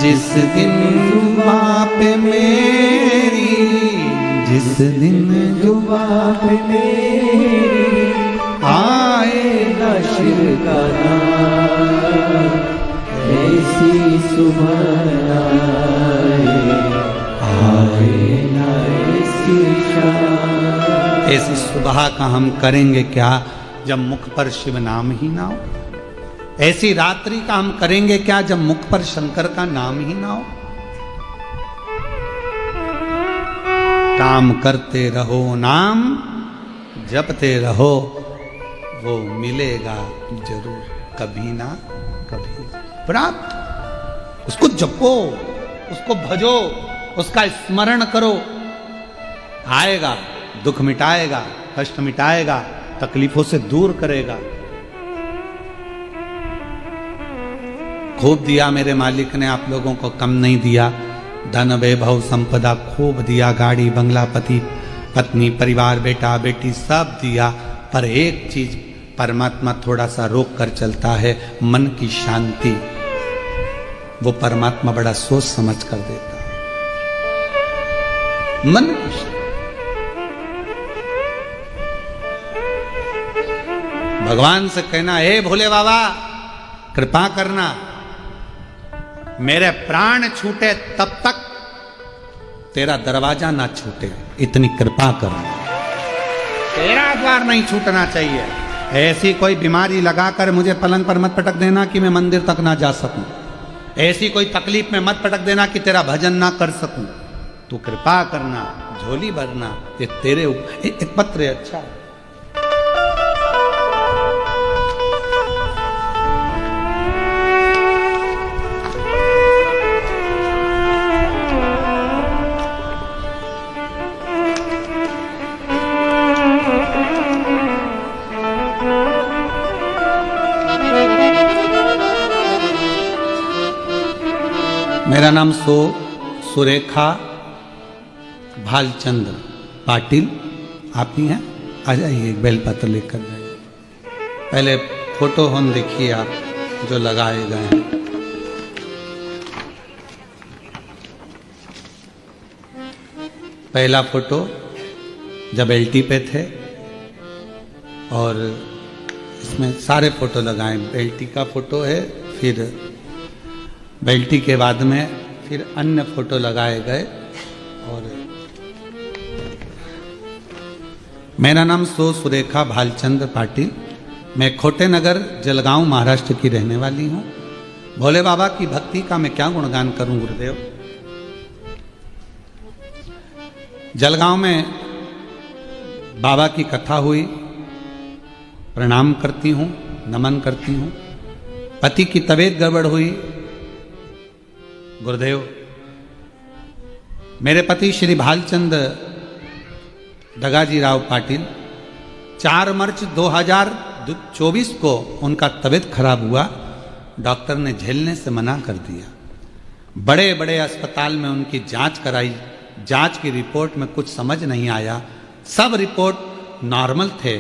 S2: जिस दिन जुबां पे मेरी, जिस दिन जुबां पे मेरी आए न शिव का नाम, ऐसी सुबह आए न ऐसी शाम। ऐसी सुबह का हम करेंगे क्या जब मुख पर शिव नाम ही ना हो? ऐसी रात्रि का हम करेंगे क्या जब मुख पर शंकर का नाम ही ना हो? काम करते रहो, नाम जपते रहो, वो मिलेगा जरूर, कभी ना कभी प्राप्त। उसको जपो, उसको भजो, उसका स्मरण करो, आएगा, दुख मिटाएगा, कष्ट मिटाएगा, तकलीफों से दूर करेगा। खूब दिया मेरे मालिक ने आप लोगों को, कम नहीं दिया। धन वैभव संपदा खूब दिया, गाड़ी बंगला, पति पत्नी परिवार बेटा बेटी सब दिया, पर एक चीज परमात्मा थोड़ा सा रोक कर चलता है, मन की शांति। वो परमात्मा बड़ा सोच समझ कर देता है मन की शांति। भगवान से कहना, हे भोले बाबा कृपा करना, मेरे प्राण छूटे तब तक तेरा दरवाजा ना छूटे, इतनी कृपा करना, तेरा द्वार नहीं छूटना चाहिए। ऐसी कोई बीमारी लगाकर मुझे पलंग पर मत पटक देना कि मैं मंदिर तक ना जा सकूं, ऐसी कोई तकलीफ में मत पटक देना कि तेरा भजन ना कर सकूं। तू कृपा करना, झोली भरना, ये तेरे एक पत्र है। अच्छा मेरा नाम सुरेखा भालचंद पाटिल, आप ही हैं? आ जाइए, एक बेलपत्र लेकर जाइए। पहले फोटो हम देखिए आप जो लगाए गए हैं। पहला फोटो जब एलटी पे थे, और इसमें सारे फोटो लगाए। एलटी का फोटो है, फिर बेल्टी के बाद में फिर अन्य फोटो लगाए गए। और मेरा नाम सुरेखा भालचंद पाटिल, मैं खोटे नगर जलगांव महाराष्ट्र की रहने वाली हूँ। भोले बाबा की भक्ति का मैं क्या गुणगान करूं गुरुदेव। जलगांव में बाबा की कथा हुई, प्रणाम करती हूँ, नमन करती हूँ। पति की तबीयत गड़बड़ हुई, गुरुदेव मेरे पति श्री भालचंद दगाजी राव पाटिल 4 मार्च 2024 को उनका तबीयत खराब हुआ। डॉक्टर ने झेलने से मना कर दिया। बड़े बड़े अस्पताल में उनकी जांच कराई, जांच की रिपोर्ट में कुछ समझ नहीं आया। सब रिपोर्ट नॉर्मल थे,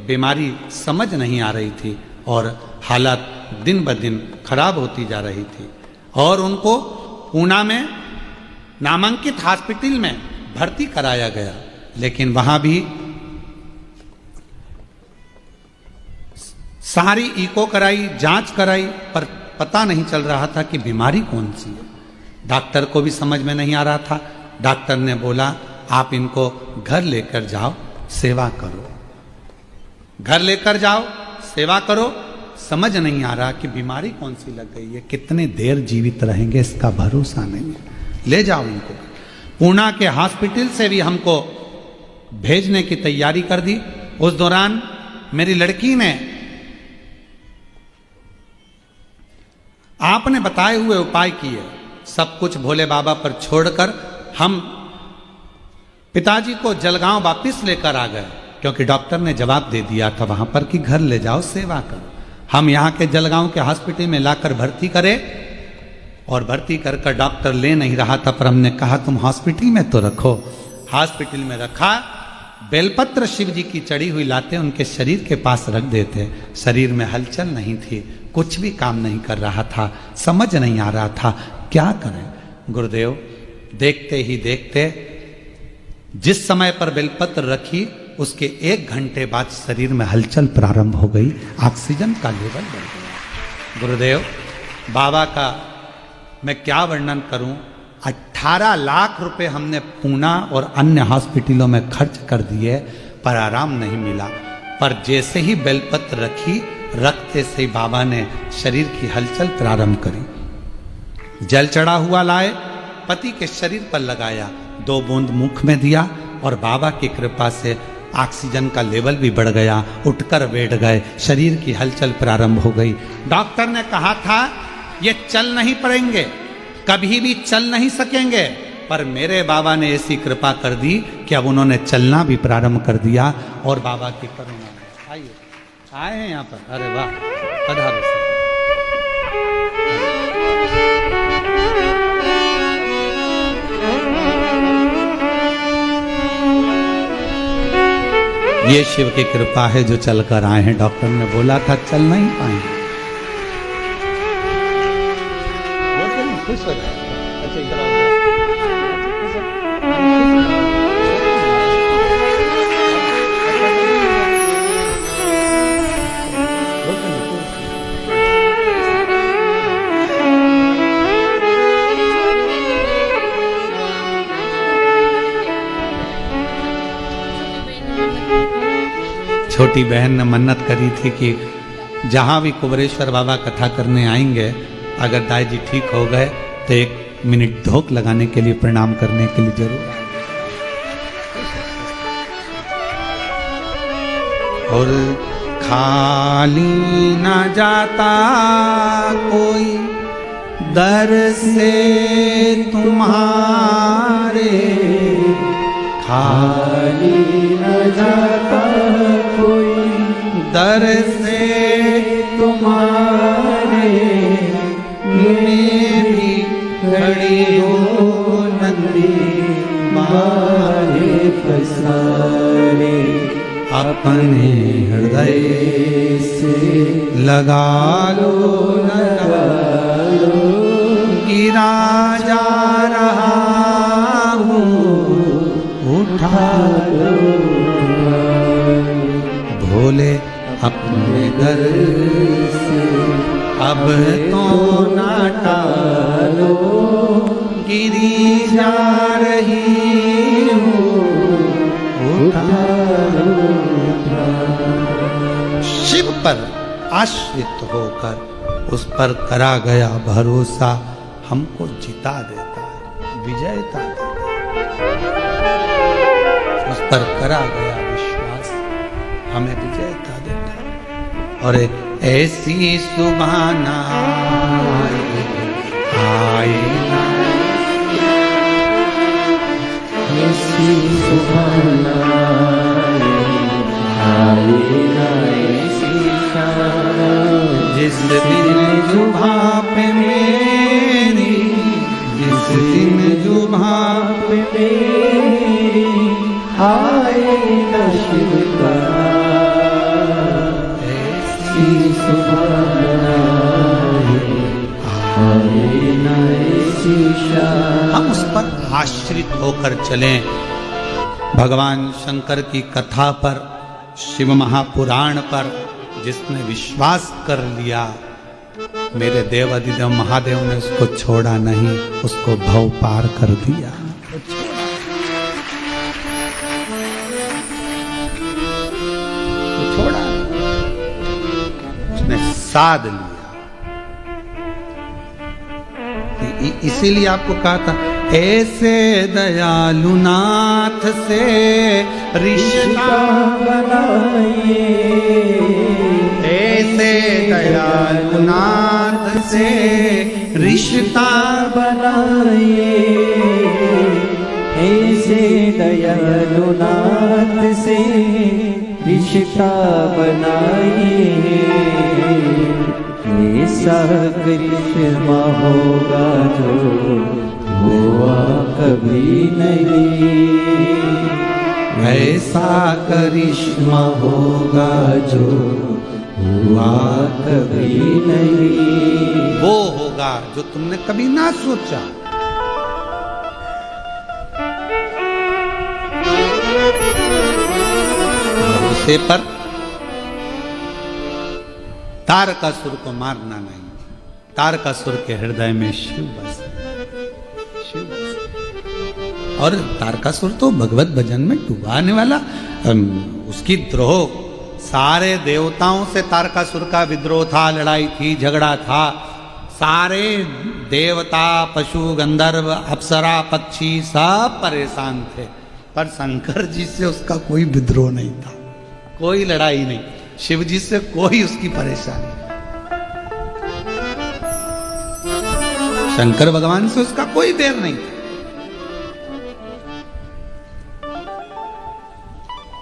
S2: बीमारी समझ नहीं आ रही थी और हालत दिन ब दिन खराब होती जा रही थी। और उनको पूना में नामांकित हॉस्पिटल में भर्ती कराया गया, लेकिन वहां भी सारी इको कराई, जांच कराई, पर पता नहीं चल रहा था कि बीमारी कौन सी है। डॉक्टर को भी समझ में नहीं आ रहा था। डॉक्टर ने बोला, आप इनको घर लेकर जाओ, सेवा करो, घर लेकर जाओ, सेवा करो। समझ नहीं आ रहा कि बीमारी कौन सी लग गई है, कितने देर जीवित रहेंगे इसका भरोसा नहीं है, ले जाओ इनको। पूना के हॉस्पिटल से भी हमको भेजने की तैयारी कर दी। उस दौरान मेरी लड़की ने आपने बताए हुए उपाय किए, सब कुछ भोले बाबा पर छोड़कर हम पिताजी को जलगांव वापिस लेकर आ गए, क्योंकि डॉक्टर ने जवाब दे दिया था वहां पर कि घर ले जाओ, सेवा करो। हम यहाँ के जलगांव के हॉस्पिटल में लाकर भर्ती करे, और भर्ती कर डॉक्टर ले नहीं रहा था, पर हमने कहा तुम हॉस्पिटल में तो रखो। हॉस्पिटल में रखा, बेलपत्र शिव जी की चढ़ी हुई लाते उनके शरीर के पास रख देते। शरीर में हलचल नहीं थी, कुछ भी काम नहीं कर रहा था, समझ नहीं आ रहा था क्या करें। गुरुदेव देखते ही देखते जिस समय पर बेलपत्र रखी उसके 1 घंटे बाद शरीर में हलचल प्रारंभ हो गई, ऑक्सीजन का लेवल बढ़ गया। गुरुदेव बाबा का मैं क्या वर्णन करूं। 18 लाख रुपए हमने पूना और अन्य हॉस्पिटलों में खर्च कर दिए, पर आराम नहीं मिला। पर जैसे ही बेलपत्र रखी, रखते से ही बाबा ने शरीर की हलचल प्रारंभ करी। जल चढ़ा हुआ लाए, पति के शरीर पर लगाया, 2 बूंद मुख में दिया, और बाबा की कृपा से ऑक्सीजन का लेवल भी बढ़ गया, उठकर बैठ गए, शरीर की हलचल प्रारंभ हो गई। डॉक्टर ने कहा था ये चल नहीं पाएंगे, कभी भी चल नहीं सकेंगे, पर मेरे बाबा ने ऐसी कृपा कर दी कि अब उन्होंने चलना भी प्रारंभ कर दिया। और बाबा की करुणा है। आइए, आए हैं यहाँ पर, अरे वाह, पधारो सर। ये शिव की कृपा है जो चलकर आए हैं। डॉक्टर ने बोला था चल नहीं पाएंगे। खुश हो जाए। अच्छा, इधर आओ। छोटी बहन ने मन्नत करी थी कि जहाँ भी कुबरेश्वर बाबा कथा करने आएंगे, अगर दाई जी ठीक हो गए तो 1 मिनट धोख लगाने के लिए, प्रणाम करने के लिए जरूर आएंगे। और खाली न जाता कोई दर से तुम्हारे,
S1: खाली न जाता कोई
S2: दर से
S1: तुम्हारे,
S2: मैं भी खड़ी हो
S1: नंदी मारे पसारे,
S2: अपने हृदय
S1: से
S2: लगा लो, गिरा जा रहा हूँ, उठा लो भोले अपने दर से, अब तो ना टालो, गिरी जा रही हूँ, उठा लो। शिव पर आश्रित होकर उस पर करा गया भरोसा हमको जिता देता है, विजयता देता है। उस पर करा गया विश्वास हमें विजयता देता है। और ऐसी सुभाना आए ना,
S1: ऐसी सुभाना आए ना, ऐसी शाम
S2: जिस दिन जुभा पे मेरी, जिस दिन जुभा पे
S1: मेरी आए न शिव का, ऐसी सुभाना आए न, ऐसी शाम।
S2: हम उस पर आश्रित होकर चलें। भगवान शंकर की कथा पर, शिव महापुराण पर जिसने विश्वास कर लिया, मेरे देव अधिदेव महादेव ने उसको छोड़ा नहीं, उसको भव पार कर दिया। छोड़ा, उसने साध लिया। इसीलिए आपको कहा था ऐसे दयालु नाथ से रिश्ता
S1: बनाइए,
S2: ऐसे दयालु नाथ से रिश्ता
S1: बनाइए, ऐसे दयालु नाथ से रिश्ता बनाइए, ऐसा करिश्मा होगा जो हुआ कभी नहीं,
S2: ऐसा करिश्मा होगा जो
S1: हुआ कभी नहीं,
S2: वो होगा जो तुमने कभी ना सोचा। भरोसे पर तारकासुर को मारना नहीं, तारकासुर के हृदय में शिव बस, शिव बस। और तारकासुर तो भगवत भजन में डुबाने वाला, उसकी द्रोह, सारे देवताओं से तारकासुर का विद्रोह था, लड़ाई थी, झगड़ा था। सारे देवता, पशु, गंधर्व, अप्सरा, पक्षी सब परेशान थे। पर शंकर जी से उसका कोई विद्रोह नहीं था, कोई लड़ाई नहीं, शिव जी से कोई उसकी परेशानी, शंकर भगवान से उसका कोई बैर नहीं था।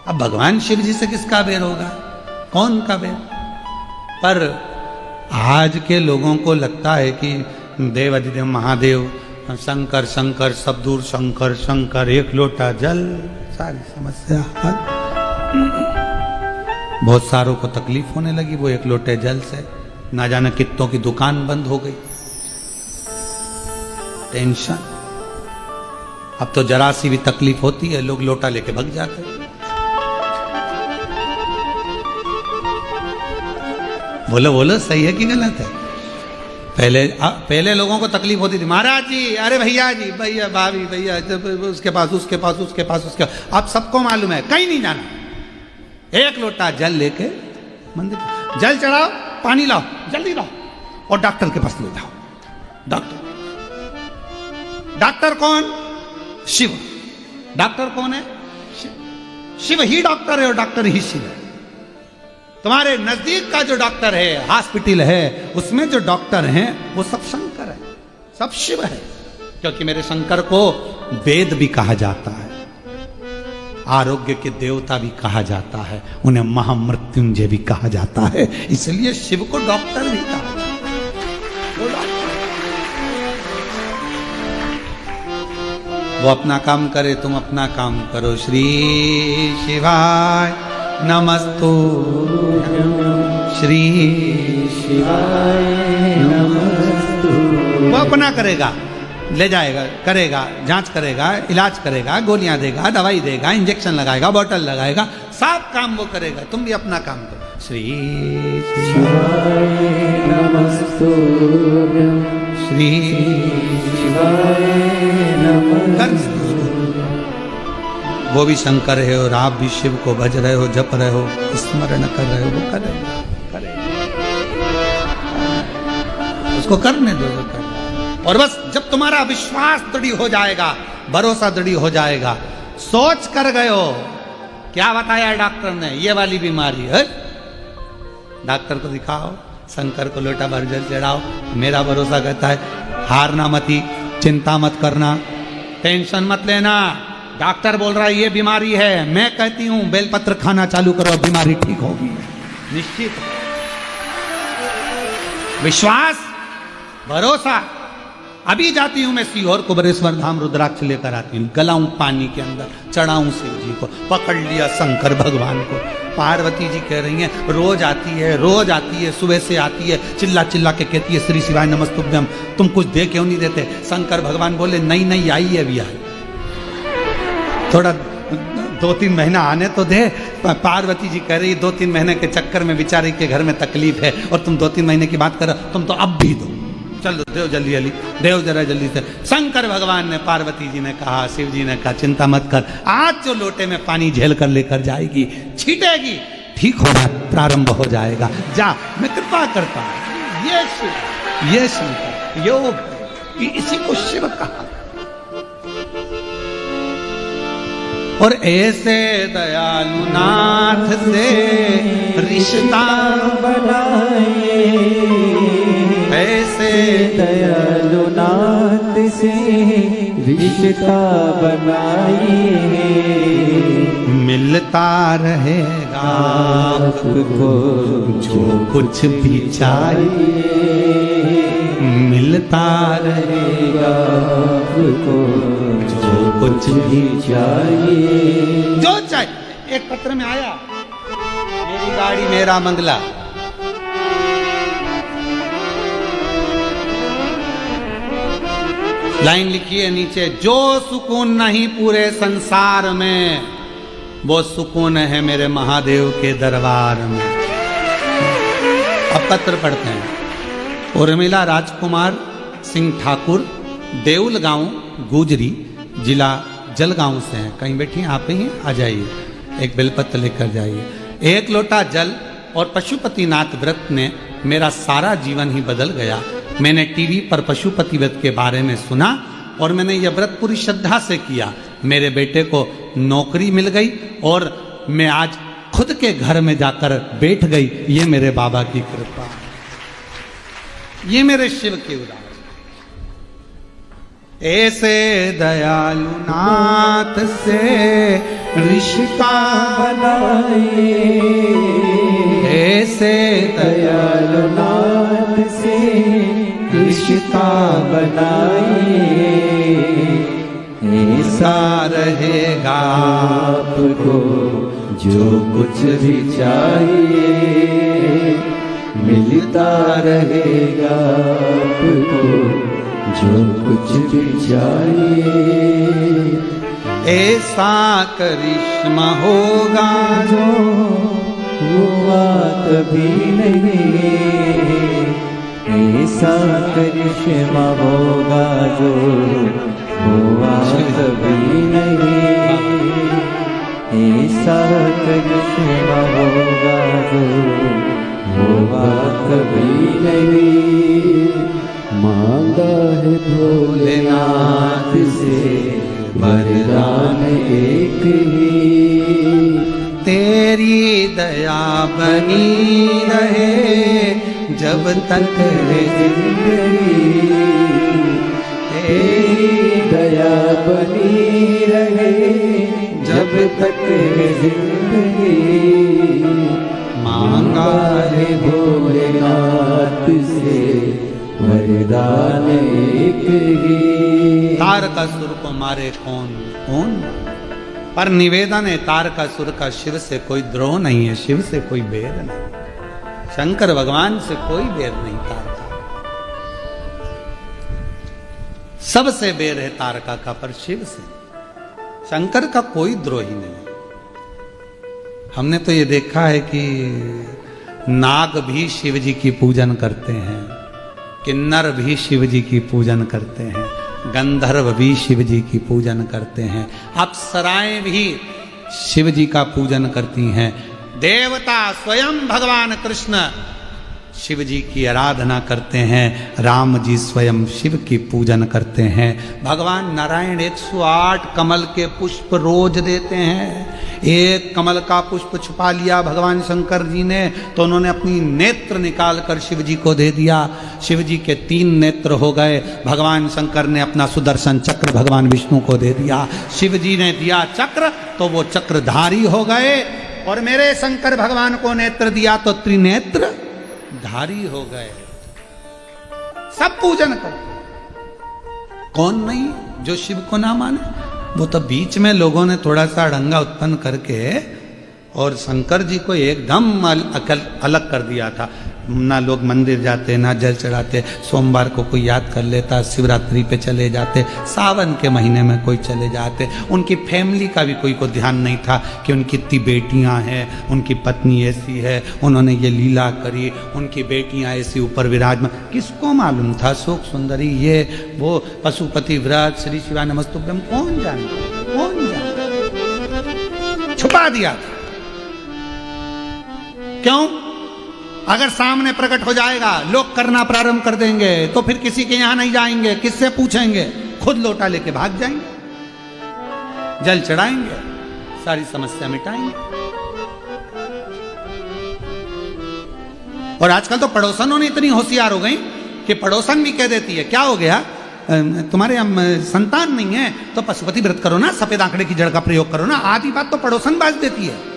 S2: अब भगवान शिव जी से किसका बैर होगा, कौन का बैर? पर आज के लोगों को लगता है कि देव अधिदेव महादेव शंकर शंकर सब दूर, शंकर शंकर एक लोटा जल, सारी समस्या हल। बहुत सारों को तकलीफ होने लगी वो एक लोटे जल से, ना जाने कितनों की दुकान बंद हो गई, टेंशन। अब तो जरा सी भी तकलीफ होती है लोग लोटा लेके भाग जाते हैं। बोलो बोलो, सही है कि गलत है? पहले लोगों को तकलीफ होती थी, महाराज जी, अरे भैया जी, भैया भाभी, भैया उसके पास उसके पास उसके पास उसके, अब सबको मालूम है कहीं नहीं जाना, एक लोटा जल लेके मंदिर, जल चढ़ाओ, पानी लाओ, जल्दी लाओ और डॉक्टर के पास ले जाओ। डॉक्टर कौन? शिव। डॉक्टर कौन है? शिव ही डॉक्टर है और डॉक्टर ही शिव है। तुम्हारे नजदीक का जो डॉक्टर है, हॉस्पिटल है, उसमें जो डॉक्टर हैं वो सब शंकर है, सब शिव है। क्योंकि मेरे शंकर को वेद भी कहा जाता है, आरोग्य के देवता भी कहा जाता है, उन्हें महामृत्युंजय भी कहा जाता है, इसलिए शिव को डॉक्टर भी कहा जाता है। वो अपना काम करे, तुम अपना काम करो। श्री शिवाय नमस्तु, श्री
S1: शिवाय नमस्तु।
S2: वो अपना करेगा, ले जाएगा, करेगा, जांच करेगा, इलाज करेगा, गोलियां देगा, दवाई देगा, इंजेक्शन लगाएगा, बोतल लगाएगा, सब काम वो करेगा, तुम भी अपना काम करो। श्री
S1: शिवाय नमस्तु,
S2: श्री
S1: शिवाय नमस्तु।
S2: वो भी शंकर है और आप भी शिव को भज रहे हो, जप रहे हो, स्मरण कर रहे हो, वो करेगा, उसको करने दो जो कर। और बस जब तुम्हारा विश्वास दृढ़ हो जाएगा, भरोसा दृढ़ हो जाएगा, सोच कर गए हो, क्या बताया डॉक्टर ने, ये वाली बीमारी है, डॉक्टर को दिखाओ, शंकर को लोटा भर जल चढ़ाओ। मेरा भरोसा कहता है हारना मती, चिंता मत करना, टेंशन मत लेना। डॉक्टर बोल रहा है ये बीमारी है, मैं कहती हूं बेलपत्र खाना चालू करो, बीमारी ठीक होगी निश्चित। विश्वास, भरोसा। अभी जाती हूं मैं सीहोर कुबरेश्वर धाम, रुद्राक्ष लेकर आती हूं, गलाऊं पानी के अंदर, चढ़ाऊं शिव जी को, पकड़ लिया शंकर भगवान को। पार्वती जी कह रही हैं रोज आती है, रोज आती है, सुबह से आती है, चिल्ला चिल्ला के कहती है श्री शिवाय नमस्तुभ्यम, तुम कुछ दे क्यों नहीं देते? शंकर भगवान बोले नहीं नहीं, आई है अभी आई, थोड़ा 2-3 महीना आने तो दे। पार्वती जी कह रही 2-3 महीने के चक्कर में बेचारे के घर में तकलीफ है और तुम 2-3 महीने की बात करो, तुम तो अब भी दो, चलो देव जल्दी जल्दी, देव जरा जल्दी से। शंकर भगवान ने, पार्वती जी ने कहा, शिव जी ने कहा चिंता मत कर, आज जो लोटे में पानी झेल कर लेकर जाएगी, छीटेगी, ठीक होना प्रारंभ हो जाएगा, जा मैं कृपा करता हूं। ये शिव योग, इसी को शिव कहा। और ऐसे दयालु नाथ से रिश्ता
S1: बनाए,
S2: ऐसे
S1: दयालु नाथ से रिश्ता बनाए,
S2: मिलता रहेगा
S1: आपको
S2: जो कुछ भी चाहिए, मिलता रहेगा
S1: आपको जो कुछ भी चाहिए,
S2: जो चाहिए। एक पत्र में आया, मेरी गाड़ी मेरा मंगला, लाइन लिखी है नीचे, जो सुकून नहीं पूरे संसार में, वो सुकून है मेरे महादेव के दरबार में। अब पत्र पढ़ते हैं। उर्मिला राजकुमार सिंह ठाकुर, देउल गांव, गुजरी, जिला जलगांव से हैं। कहीं बैठी हैं आप ही, आ जाइए, एक बेलपत्र लेकर जाइए। एक लोटा जल और पशुपतिनाथ व्रत ने मेरा सारा जीवन ही बदल गया। मैंने टीवी पर पशुपति व्रत के बारे में सुना और मैंने यह व्रत पूरी श्रद्धा से किया। मेरे बेटे को नौकरी मिल गई और मैं आज खुद के घर में जाकर बैठ गई। ये मेरे बाबा की कृपा, ये मेरे शिव की उदाहरण। ऐसे दयालु नाथ से रिश्ता
S1: बनाए,
S2: ऐसे
S1: दयालु नाथ से रिश्ता बनाए, ऐसा
S2: रहेगा
S1: आपको जो कुछ भी चाहिए, मिलता रहेगा आपको जो कुछ भी चाहिए।
S2: ऐसा करिश्मा होगा
S1: जो हुआ कभी नहीं, ऐसा करिश्मा होगा जो हुआ कभी नहीं, ऐसा करिश्मा होगा जो हुआ कभी नहीं। मांगा है भोलेनाथ से वरदान एक ही,
S2: तेरी दया बनी रहे जब तक है
S1: जिंदगी, तेरी दया बनी रहे जब तक है जिंदगी। मांगा है भोलेनाथ से वरदान एक ही।
S2: तारकासुर को मारे कौन कौन, पर निवेदन है तारकासुर का शिव से कोई द्रोह नहीं है, शिव से कोई बैर नहीं, शंकर भगवान से कोई बैर नहीं। तारका सबसे बैर है तारका का, पर शिव से शंकर का कोई द्रोही नहीं। हमने तो ये देखा है कि नाग भी शिव जी की पूजन करते हैं, किन्नर भी शिव जी की पूजन करते हैं, गंधर्व भी शिव जी की पूजन करते हैं, अप्सराएं भी शिव जी का पूजन करती हैं, देवता स्वयं भगवान कृष्ण शिव जी की आराधना करते हैं, राम जी स्वयं शिव की पूजन करते हैं, भगवान नारायण 108 कमल के पुष्प रोज देते हैं। एक कमल का पुष्प छुपा लिया भगवान शंकर जी ने तो उन्होंने अपनी नेत्र निकाल कर शिव जी को दे दिया, शिव जी के 3 नेत्र हो गए। भगवान शंकर ने अपना सुदर्शन चक्र भगवान विष्णु को दे दिया, शिव जी ने दिया चक्र तो वो चक्रधारी हो गए, और मेरे शंकर भगवान को नेत्र दिया तो त्रिनेत्र धारी हो गए। सब पूजन करते, कौन नहीं जो शिव को ना माने। वो तो बीच में लोगों ने थोड़ा सा अड़ंगा उत्पन्न करके और शंकर जी को एकदम अलग कर दिया था। ना लोग मंदिर जाते, ना जल चढ़ाते, सोमवार को कोई याद कर लेता, शिवरात्रि पे चले जाते, सावन के महीने में कोई चले जाते। उनकी फैमिली का भी कोई को ध्यान नहीं था कि उनकी इतनी बेटियां हैं, उनकी पत्नी ऐसी है, उन्होंने ये लीला करी, उनकी बेटियां ऐसी ऊपर विराजमान। किसको मालूम था शोक सुंदरी ये वो पशुपति व्रत श्री शिवा नमस्तुभ्यम, कौन जानता, कौन जानता, छुपा दिया था। क्यों? अगर सामने प्रकट हो जाएगा, लोग करना प्रारंभ कर देंगे तो फिर किसी के यहां नहीं जाएंगे, किससे पूछेंगे, खुद लोटा लेके भाग जाएंगे, जल चढ़ाएंगे, सारी समस्या मिटाएंगे। और आजकल तो पड़ोसनों ने इतनी होशियार हो गई कि पड़ोसन भी कह देती है, क्या हो गया तुम्हारे संतान नहीं है तो पशुपति व्रत करो ना, सफेद आंकड़े की जड़ का प्रयोग करो ना। आधी बात तो पड़ोसन बाज देती है।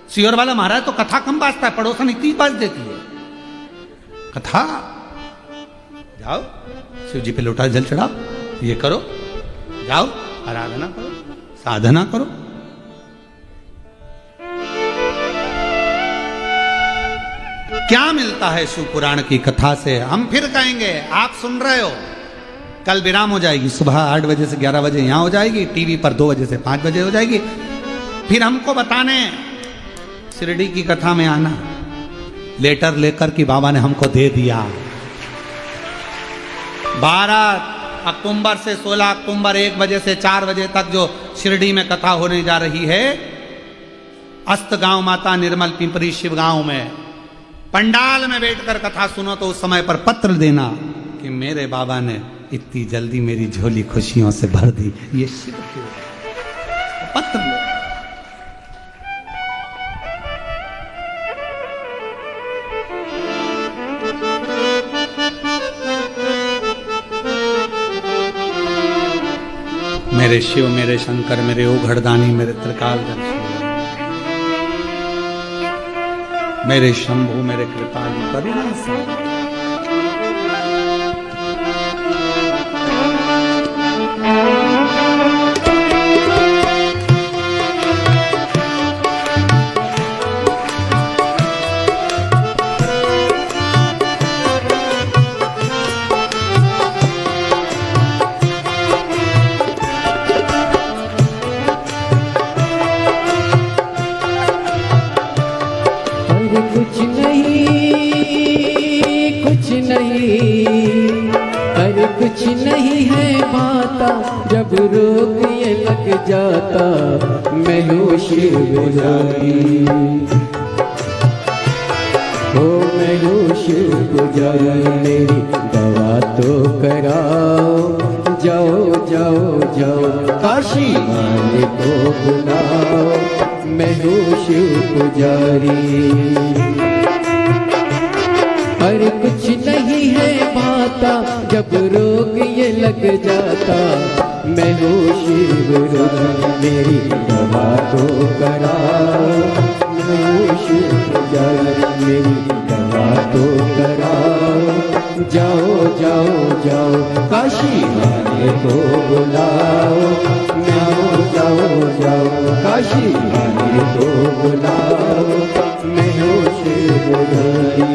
S2: सियोर वाला महाराज तो कथा कम बाजता है, पड़ोसन इतनी बाज देती है कथा। जाओ शिव जी पे लोटा जल चढ़ाओ, ये करो, जाओ आराधना करो, साधना करो। क्या मिलता है शिव पुराण की कथा से? हम फिर कहेंगे, आप सुन रहे हो, कल विराम हो जाएगी, सुबह 8 बजे से 11 बजे यहां हो जाएगी, टीवी पर 2 बजे से 5 बजे हो जाएगी। फिर हमको बताने शिरडी की कथा में आना, लेटर लेकर कि बाबा ने हमको दे दिया। 12 अक्टूबर से 16 अक्टूबर 1 बजे से 4 बजे तक जो शिरडी में कथा होने जा रही है, अस्त गांव माता निर्मल पिंपरी शिव गांव में, पंडाल में बैठकर कथा सुनो तो उस समय पर पत्र देना कि मेरे बाबा ने इतनी जल्दी मेरी झोली खुशियों से भर दी। ये शिव क्यों? पत्र लो। मेरे शिव, मेरे शंकर, मेरे ओघड़दानी, मेरे त्रिकालदर्शी, मेरे शंभु, मेरे कृपालु, करुणा सागर।
S1: कुछ नहीं, अरे कुछ नहीं है भाता, जब रोग ये लग जाता मैं हूँ शिव पुजारी। हो मैं हूँ शिव पुजारी, मेरी दवा तो कराओ, जाओ जाओ जाओ काशी वाले को बुलाओ, मैं हूँ शिव पुजारी। अरे कुछ नहीं है भाता, जब रोग ये लग जाता मैं हूँ शिव पुजारी, मेरी दवा तो कराओ, मैं हूँ शिव पुजारी, मेरी दवा तो कराओ, जाओ जाओ जाओ काशी वाले को बुलाओ, जाओ जाओ काशी वाले को बुलाओ, मैं हूँ शिव पुजारी।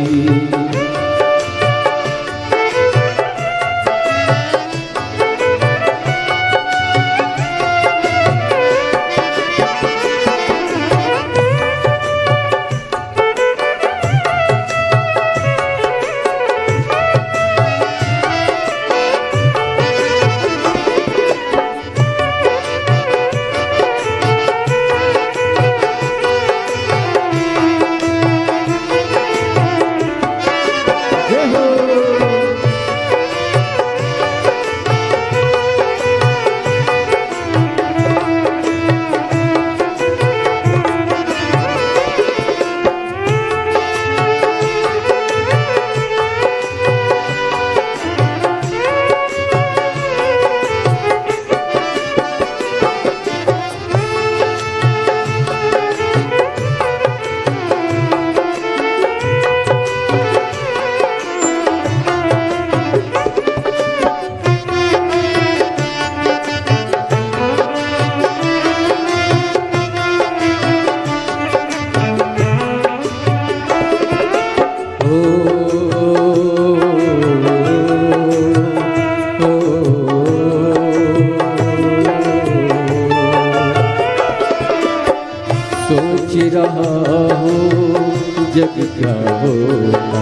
S1: जग क्या होता,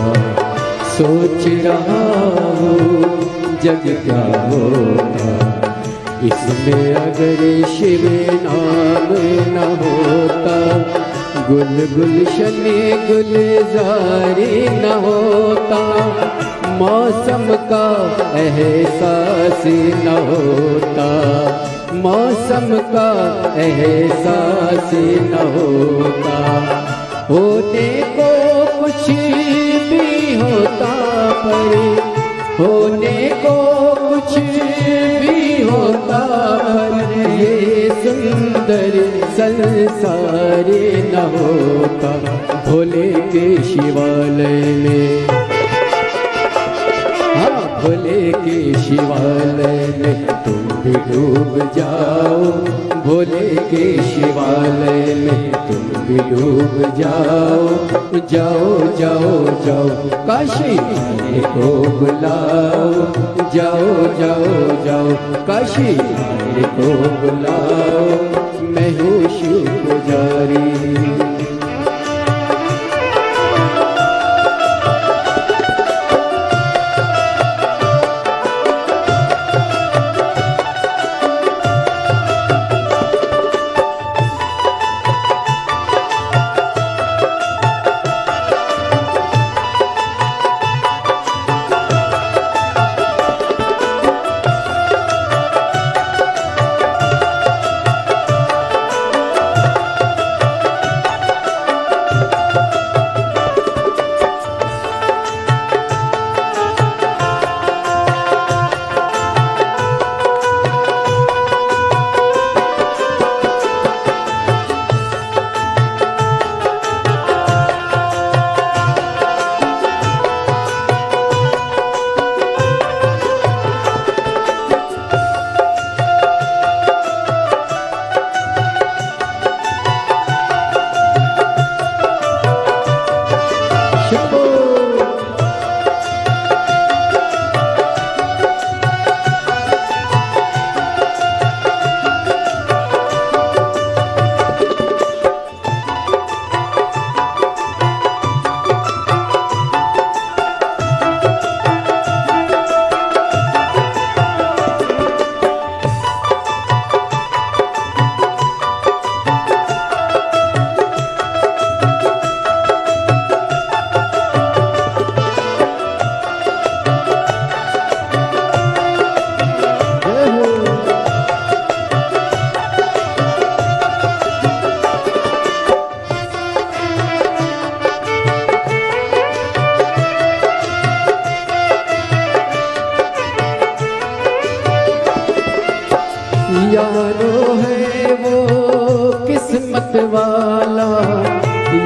S1: सोच रहा हूँ जग क्या होता, इसमें अगर शिव नाम न होता, गुल गुलशन गुलजारी न होता, मौसम का एहसास न होता, मौसम का एहसास न होता, होने को कुछ भी होता पर होने को कुछ भी होता पर ये सुंदर संसार न होता। भोले के शिवालय में, हाँ भोले के शिवालय में तुम भी डूब जाओ, भोले के शिवालय में तुम भी डूब जाओ, जाओ जाओ जाओ काशी वाले को बुलाओ, जाओ जाओ जाओ काशी वाले को बुलाओ, मैं हूँ शिव पुजारी।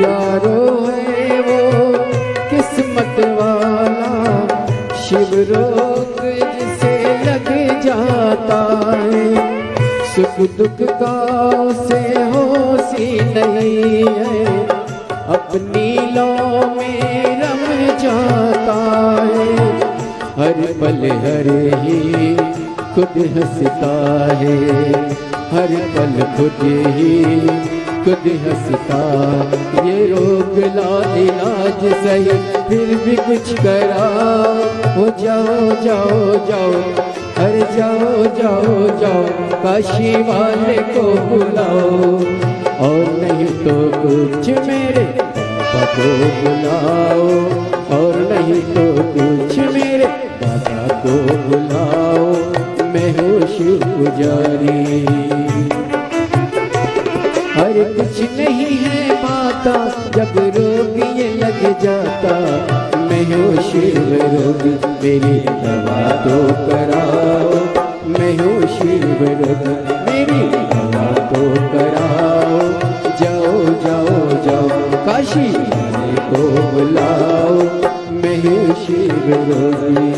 S1: यारो है वो किस्मत वाला, शिव रोग जिसे लग जाता है, सुख दुख का उसे होशी नहीं है, अपनी लौ में रम जाता है, हर पल हर ही खुद हंसता है, हर पल खुद ही खुद हंसता। ये रोग ला इलाज सही फिर भी कुछ करा, हो जाओ जाओ जाओ, अरे जाओ जाओ जाओ, काशी वाले को बुलाओ, और नहीं तो कुछ मेरे बाबा को बुलाओ, और नहीं तो कुछ मेरे बाबा को बुलाओ, मैं हूँ शिव पुजारी। अरे कुछ नहीं है पाता जब रोग ये लग जाता, मैं हूँ शिव रोगी मेरी दवा तो कराओ, मैं हूँ शिव रोगी मेरी दवा तो कराओ, जाओ जाओ जाओ काशी वाले को बुलाओ, मैं हूँ शिव रोगी।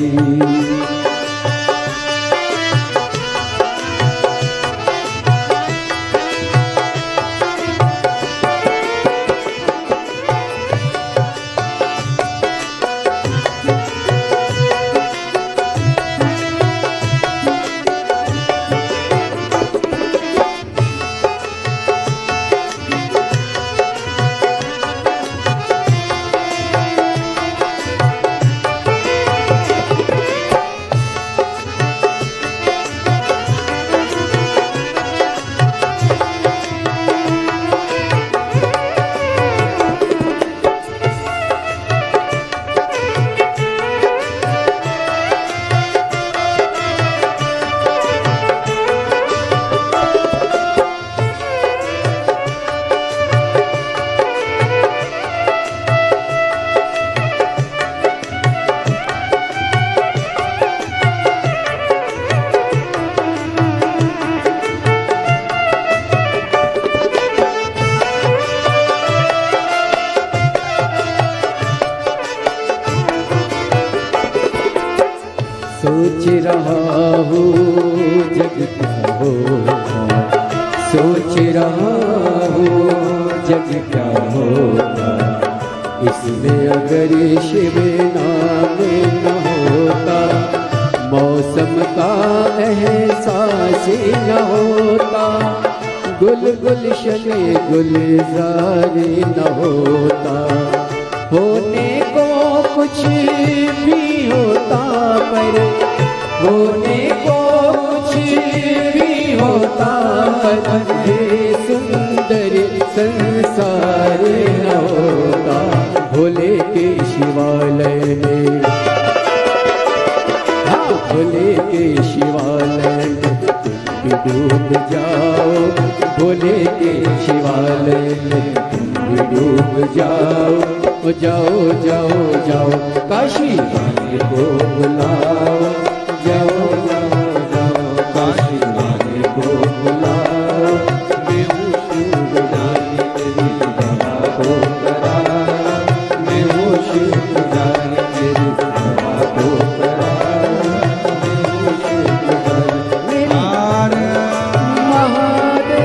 S1: सोच रहा हूँ जग क्या होगा, सोच रहा हूँ जग क्या होगा, इसमें अगर शिव नाम न होता, मौसम का एहसास न होता, गुल गुलशन गुलजार न होता, होने को कुछ भी होता पर, होने को कुछ भी होता पर, ये सुंदर संसार न होता, भोले के शिवालय में, हाँ भोले के शिवालय में तुम भी डूब जाओ, भोले के शिवालय में तुम भी डूब जाओ, जाओ जाओ जाओ काशी वाले को बुलाओ, जाओ जाओ जाओ काशी वाले को बुलाओ, मैं हूँ शिव पुजारी तेरी दवा को कराओ, मैं हूँ शिव पुजारी तेरी दवा को कराओ, मैं हूँ शिव पुजारी मेरी महादेव।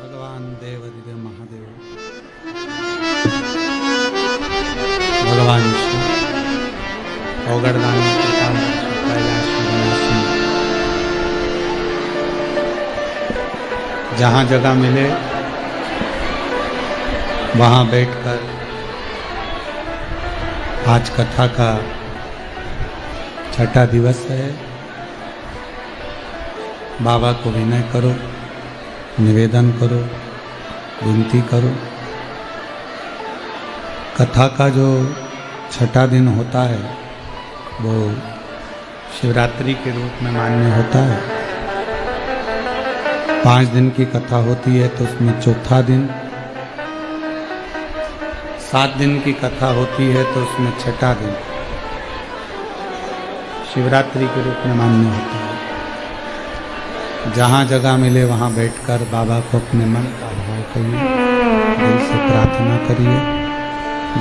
S2: भगवान देवादिदेव महादेव, भगवान शिव औगड़दानी कैलाश निवासी, जहाँ जगह मिले वहाँ बैठकर आज कथा का छठा दिवस है। बाबा को विनय करो, निवेदन करो, विनती करो। कथा का जो छठा दिन होता है वो शिवरात्रि के रूप में मान्य होता है। 5 दिन की कथा होती है तो उसमें चौथा दिन, 7 दिन की कथा होती है तो उसमें छठा दिन शिवरात्रि के रूप में मान्य होता है। जहाँ जगह मिले वहाँ बैठकर बाबा को अपने मन का भाव कहिए, दिल से प्रार्थना करिए,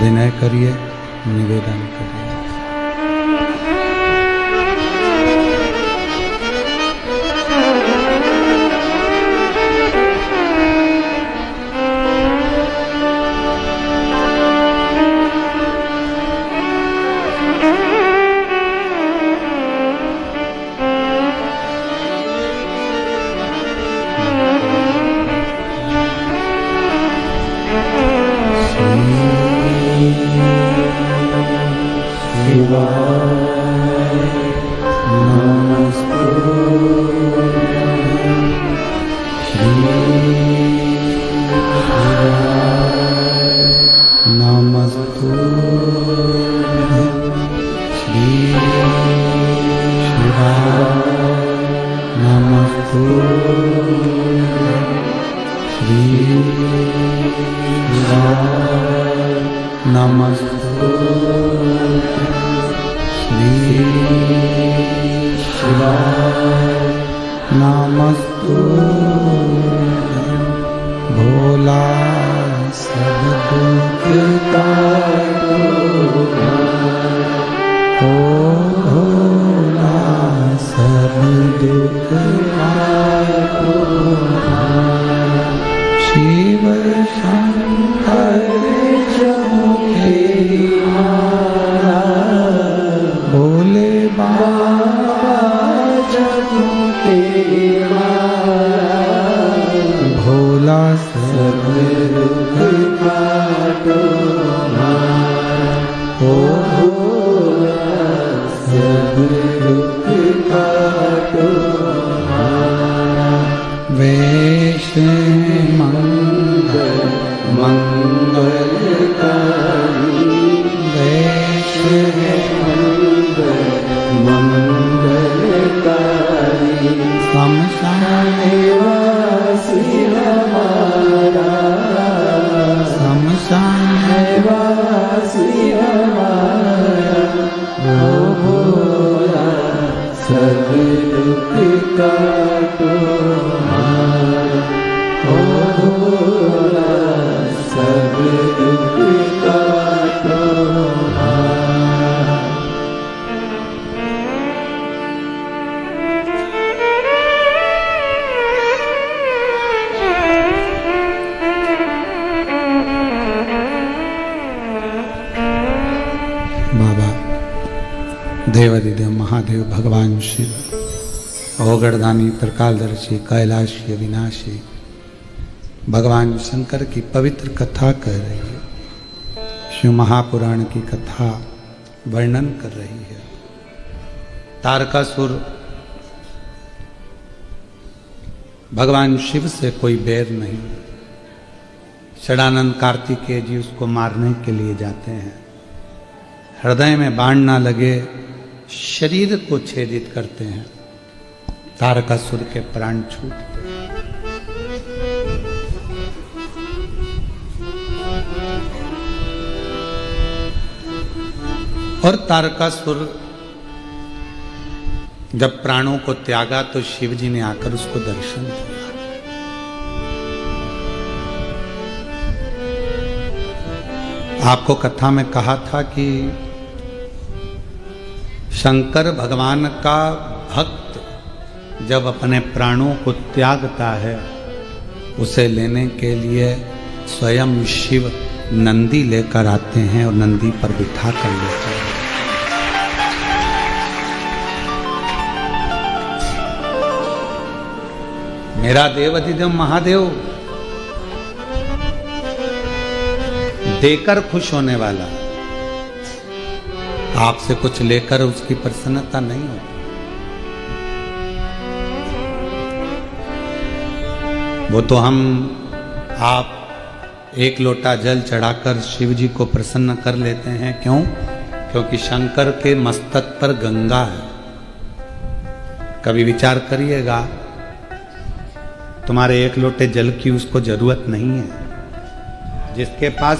S2: विनय करिए, निवेदन करिए। देवादिदेव महादेव भगवान शिव, ओगड़दानी त्रिकालदर्शी कैलाशी अविनाशी भगवान शंकर की पवित्र कथा कह रही है। शिव महापुराण की कथा वर्णन कर रही है। तारकासुर भगवान शिव से कोई बैर नहीं। षडानंद कार्तिकेय जी उसको मारने के लिए जाते हैं। हृदय में बाण ना लगे, शरीर को छेदित करते हैं। तारकासुर के प्राण छूटते हैं। और तारकासुर जब प्राणों को त्यागा तो शिव जी ने आकर उसको दर्शन दिया। आपको कथा में कहा था कि शंकर भगवान का भक्त जब अपने प्राणों को त्यागता है, उसे लेने के लिए स्वयं शिव नंदी लेकर आते हैं और नंदी पर बिठा कर लेते हैं। मेरा देव अधिदेव महादेव देकर खुश होने वाला, आपसे कुछ लेकर उसकी प्रसन्नता नहीं होती। वो तो आप एक लोटा जल चढ़ाकर शिव जी को प्रसन्न कर लेते हैं। क्यों? क्योंकि शंकर के मस्तक पर गंगा है। कभी विचार करिएगा, तुम्हारे एक लोटे जल की उसको जरूरत नहीं है। जिसके पास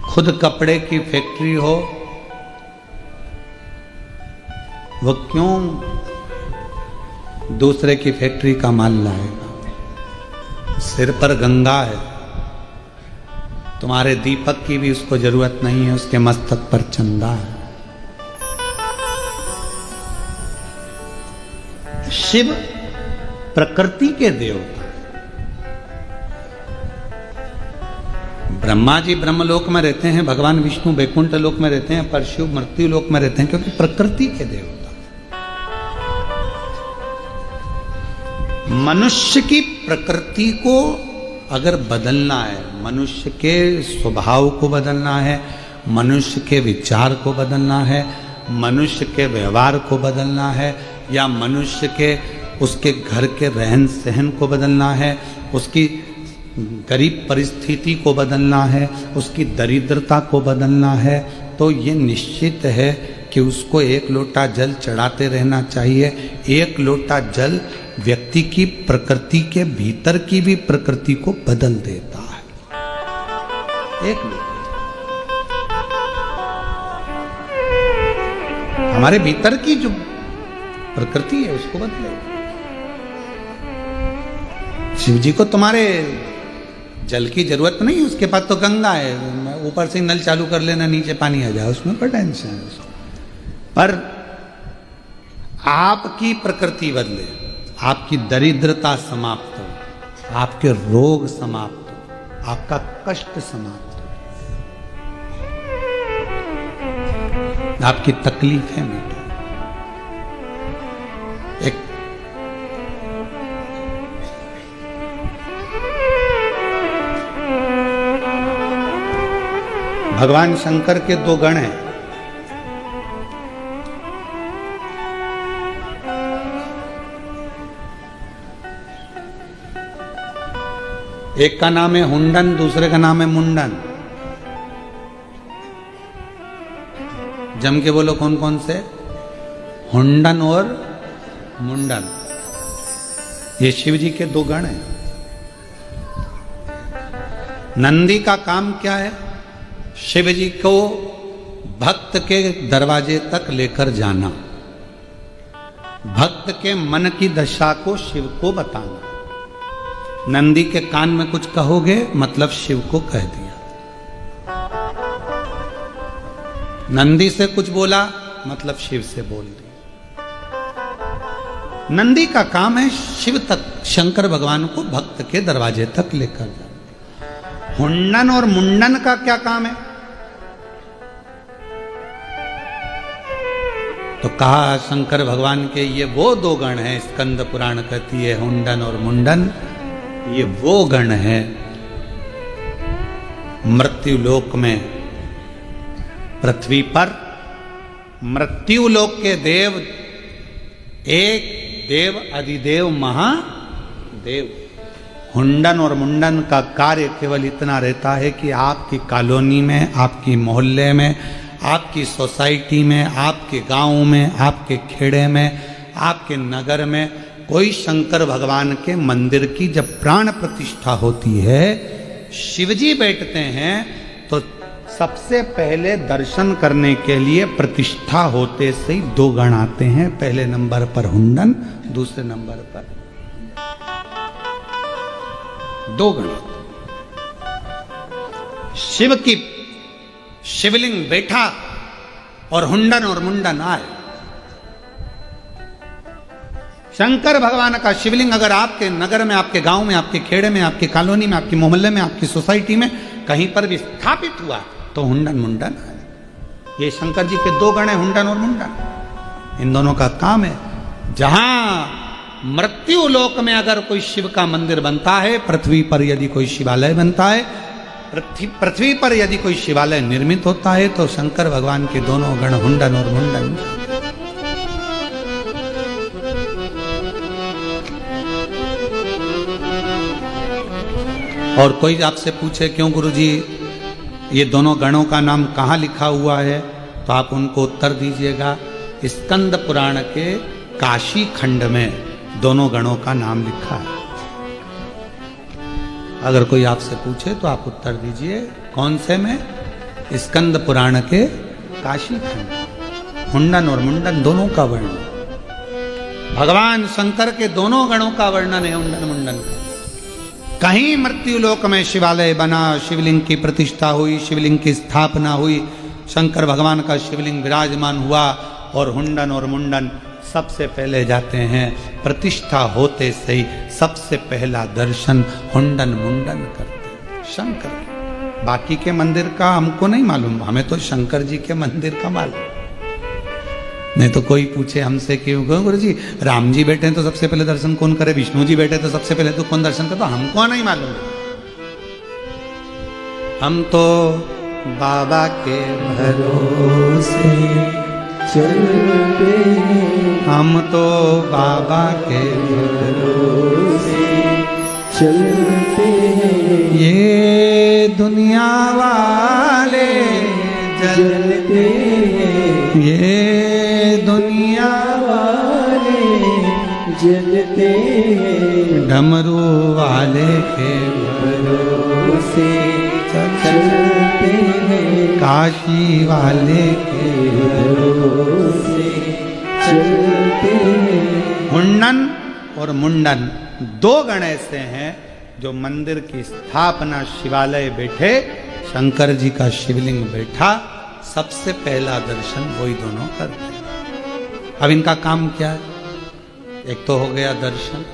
S2: खुद कपड़े की फैक्ट्री हो, वो क्यों दूसरे की फैक्ट्री का माल लाएगा। सिर पर गंगा है, तुम्हारे दीपक की भी उसको जरूरत नहीं है, उसके मस्तक पर चंदा है। शिव प्रकृति के देवता। ब्रह्मा जी ब्रह्मलोक में रहते हैं, भगवान विष्णु वैकुंठ लोक में रहते हैं, पर शिव मृत्यु लोक में रहते हैं, क्योंकि प्रकृति के देवता। मनुष्य की प्रकृति को अगर बदलना है, मनुष्य के स्वभाव को बदलना है, मनुष्य के विचार को बदलना है, मनुष्य के व्यवहार को बदलना है, या मनुष्य के उसके घर के रहन सहन को बदलना है, उसकी गरीब परिस्थिति को बदलना है, उसकी दरिद्रता को बदलना है, तो ये निश्चित है कि उसको एक लोटा जल चढ़ाते रहना चाहिए। एक लोटा जल व्यक्ति की प्रकृति के भीतर की भी प्रकृति को बदल देता है। एक लोटा हमारे भीतर की जो प्रकृति है उसको बदलेगा। शिव जी को तुम्हारे जल की जरूरत नहीं है, उसके पास तो गंगा है, ऊपर से नल चालू कर लेना, नीचे पानी आ जाए, उसमें कोई टेंशन है। पर आपकी प्रकृति बदले, आपकी दरिद्रता समाप्त हो, आपके रोग समाप्त हो, आपका कष्ट समाप्त हो, आपकी तकलीफें मिटे। एक भगवान शंकर के दो गण हैं, एक का नाम है हुंडन, दूसरे का नाम है मुंडन। जम के बोलो कौन कौन से? हुंडन और मुंडन। ये शिव जी के दो गण हैं। नंदी का काम क्या है? शिव जी को भक्त के दरवाजे तक लेकर जाना, भक्त के मन की दशा को शिव को बताना। नंदी के कान में कुछ कहोगे मतलब शिव को कह दिया, नंदी से कुछ बोला मतलब शिव से बोल दिया। नंदी का काम है शिव तक, शंकर भगवान को भक्त के दरवाजे तक लेकर जाना। हुंडन और मुंडन का क्या काम है? तो कहा शंकर भगवान के ये वो दो गण हैं, स्कंद पुराण कहती है हुंडन और मुंडन, ये वो गण है मृत्यु लोक में, पृथ्वी पर मृत्यु लोक के देव, एक देव अधिदेव महादेव। हुंडन और मुंडन का कार्य केवल इतना रहता है कि आपकी कॉलोनी में, आपकी मोहल्ले में, आपकी सोसाइटी में, आपके गांव में, आपके खेड़े में, आपके नगर में कोई शंकर भगवान के मंदिर की जब प्राण प्रतिष्ठा होती है, शिवजी बैठते हैं, तो सबसे पहले दर्शन करने के लिए प्रतिष्ठा होते से ही दो गण आते हैं। पहले नंबर पर हुंडन, दूसरे नंबर पर दो गण। शिव की शिवलिंग बैठा और हुंडन और मुंडन आए। शंकर भगवान का शिवलिंग अगर आपके नगर में, आपके गांव में, आपके खेड़े में, आपकी कॉलोनी में, आपकी मोहल्ले में, आपकी सोसाइटी में कहीं पर भी स्थापित हुआ तो हुंडन मुंडन है। ये शंकर जी के दो गण हैं, हुंडन और मुंडन। इन दोनों का काम है, जहां मृत्यु लोक में अगर कोई शिव का मंदिर बनता है, पृथ्वी पर यदि कोई शिवालय बनता है, पृथ्वी पर यदि कोई शिवालय निर्मित होता है, तो शंकर भगवान के दोनों गण हुंडन और मुंडन। और कोई आपसे पूछे क्यों गुरुजी ये दोनों गणों का नाम कहाँ लिखा हुआ है, तो आप उनको उत्तर दीजिएगा स्कंद पुराण के काशी खंड में दोनों गणों का नाम लिखा है। अगर कोई आपसे पूछे तो आप उत्तर दीजिए कौन से में? स्कंद पुराण के काशी खंड। हुंडन और मुंडन दोनों का वर्णन। भगवान शंकर के दोनों गणों का वर्णन है हुंडन मुंडन का। कहीं मृत्यु लोक में शिवालय बना, शिवलिंग की प्रतिष्ठा हुई, शिवलिंग की स्थापना हुई, शंकर भगवान का शिवलिंग विराजमान हुआ और हुंडन और मुंडन सबसे पहले जाते हैं। प्रतिष्ठा होते सही सबसे पहला दर्शन हुंडन मुंडन करते हैं शंकर के। बाकी के मंदिर का हमको नहीं मालूम, हमें तो शंकर जी के मंदिर का मालूम। नहीं तो कोई पूछे हमसे कि गुरु जी राम जी बैठे हैं तो सबसे पहले दर्शन कौन करे, विष्णु जी बैठे तो सबसे पहले तो कौन दर्शन करे, तो हमको नहीं मालूम। हम तो बाबा के भरोसे
S1: चलते हैं,
S2: हम तो बाबा के
S1: भरोसे चलते हैं,
S2: ये दुनिया वाले
S1: जलते हैं,
S2: ये दुनिया
S1: वाले जलते हैं,
S2: डमरू वाले के
S1: भरोसे चलते हैं,
S2: काशी वाले के
S1: भरोसे चलते हैं।
S2: हुंडन और मुंडन दो गण ऐसे हैं जो मंदिर की स्थापना शिवालय बैठे, शंकर जी का शिवलिंग बैठा, सबसे पहला दर्शन वही दोनों करते हैं। अब इनका काम क्या है? एक तो हो गया दर्शन,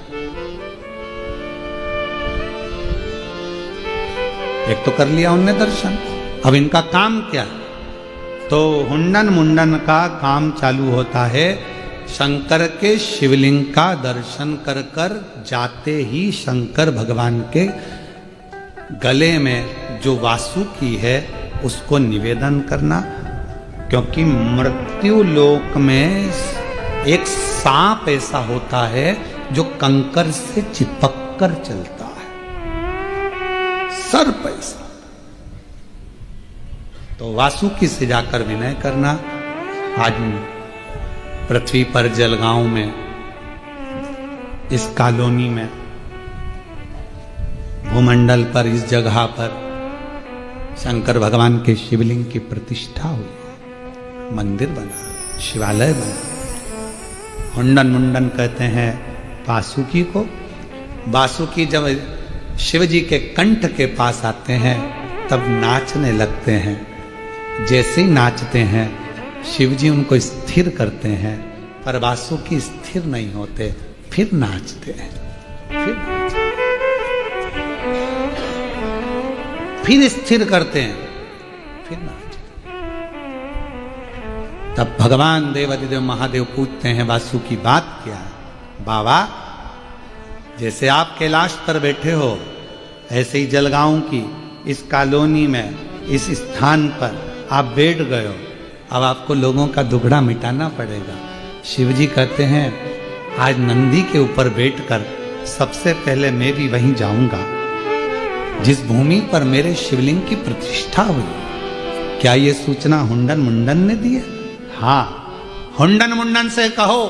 S2: एक तो कर लिया उनने दर्शन। अब इनका काम क्या है? तो हुंडन मुंडन का काम चालू होता है शंकर के शिवलिंग का दर्शन कर कर जाते ही शंकर भगवान के गले में जो वासुकी है उसको निवेदन करना, क्योंकि मृत्यु लोक में एक सांप ऐसा होता है जो कंकर से चिपक कर चलता है, सर्प ऐसा। तो वासुकी से जाकर विनय करना। आज पृथ्वी पर जलगांव में इस कॉलोनी में भूमंडल पर इस जगह पर शंकर भगवान के शिवलिंग की प्रतिष्ठा हुई, मंदिर बना, शिवालय बना। हुंडन मुंडन कहते हैं वासुकी को। वासुकी जब शिव जी के कंठ के पास आते हैं तब नाचने लगते हैं। जैसे ही नाचते हैं शिव जी उनको स्थिर करते हैं, पर वासुकी स्थिर नहीं होते, फिर नाचते हैं, फिर स्थिर करते हैं, फिर नाचते हैं। तब भगवान देवादिदेव महादेव पूछते हैं वासुकी बात क्या है? बाबा जैसे आप कैलाश पर बैठे हो ऐसे ही जलगांव की इस कॉलोनी में इस स्थान पर आप बैठ गए हो, अब आपको लोगों का दुखड़ा मिटाना पड़ेगा। शिव जी कहते हैं आज नंदी के ऊपर बैठकर सबसे पहले मैं भी वहीं जाऊंगा जिस भूमि पर मेरे शिवलिंग की प्रतिष्ठा हुई। क्या ये सूचना हुंडन मुंडन ने दी है? हाँ, हुंडन मुंडन से कहो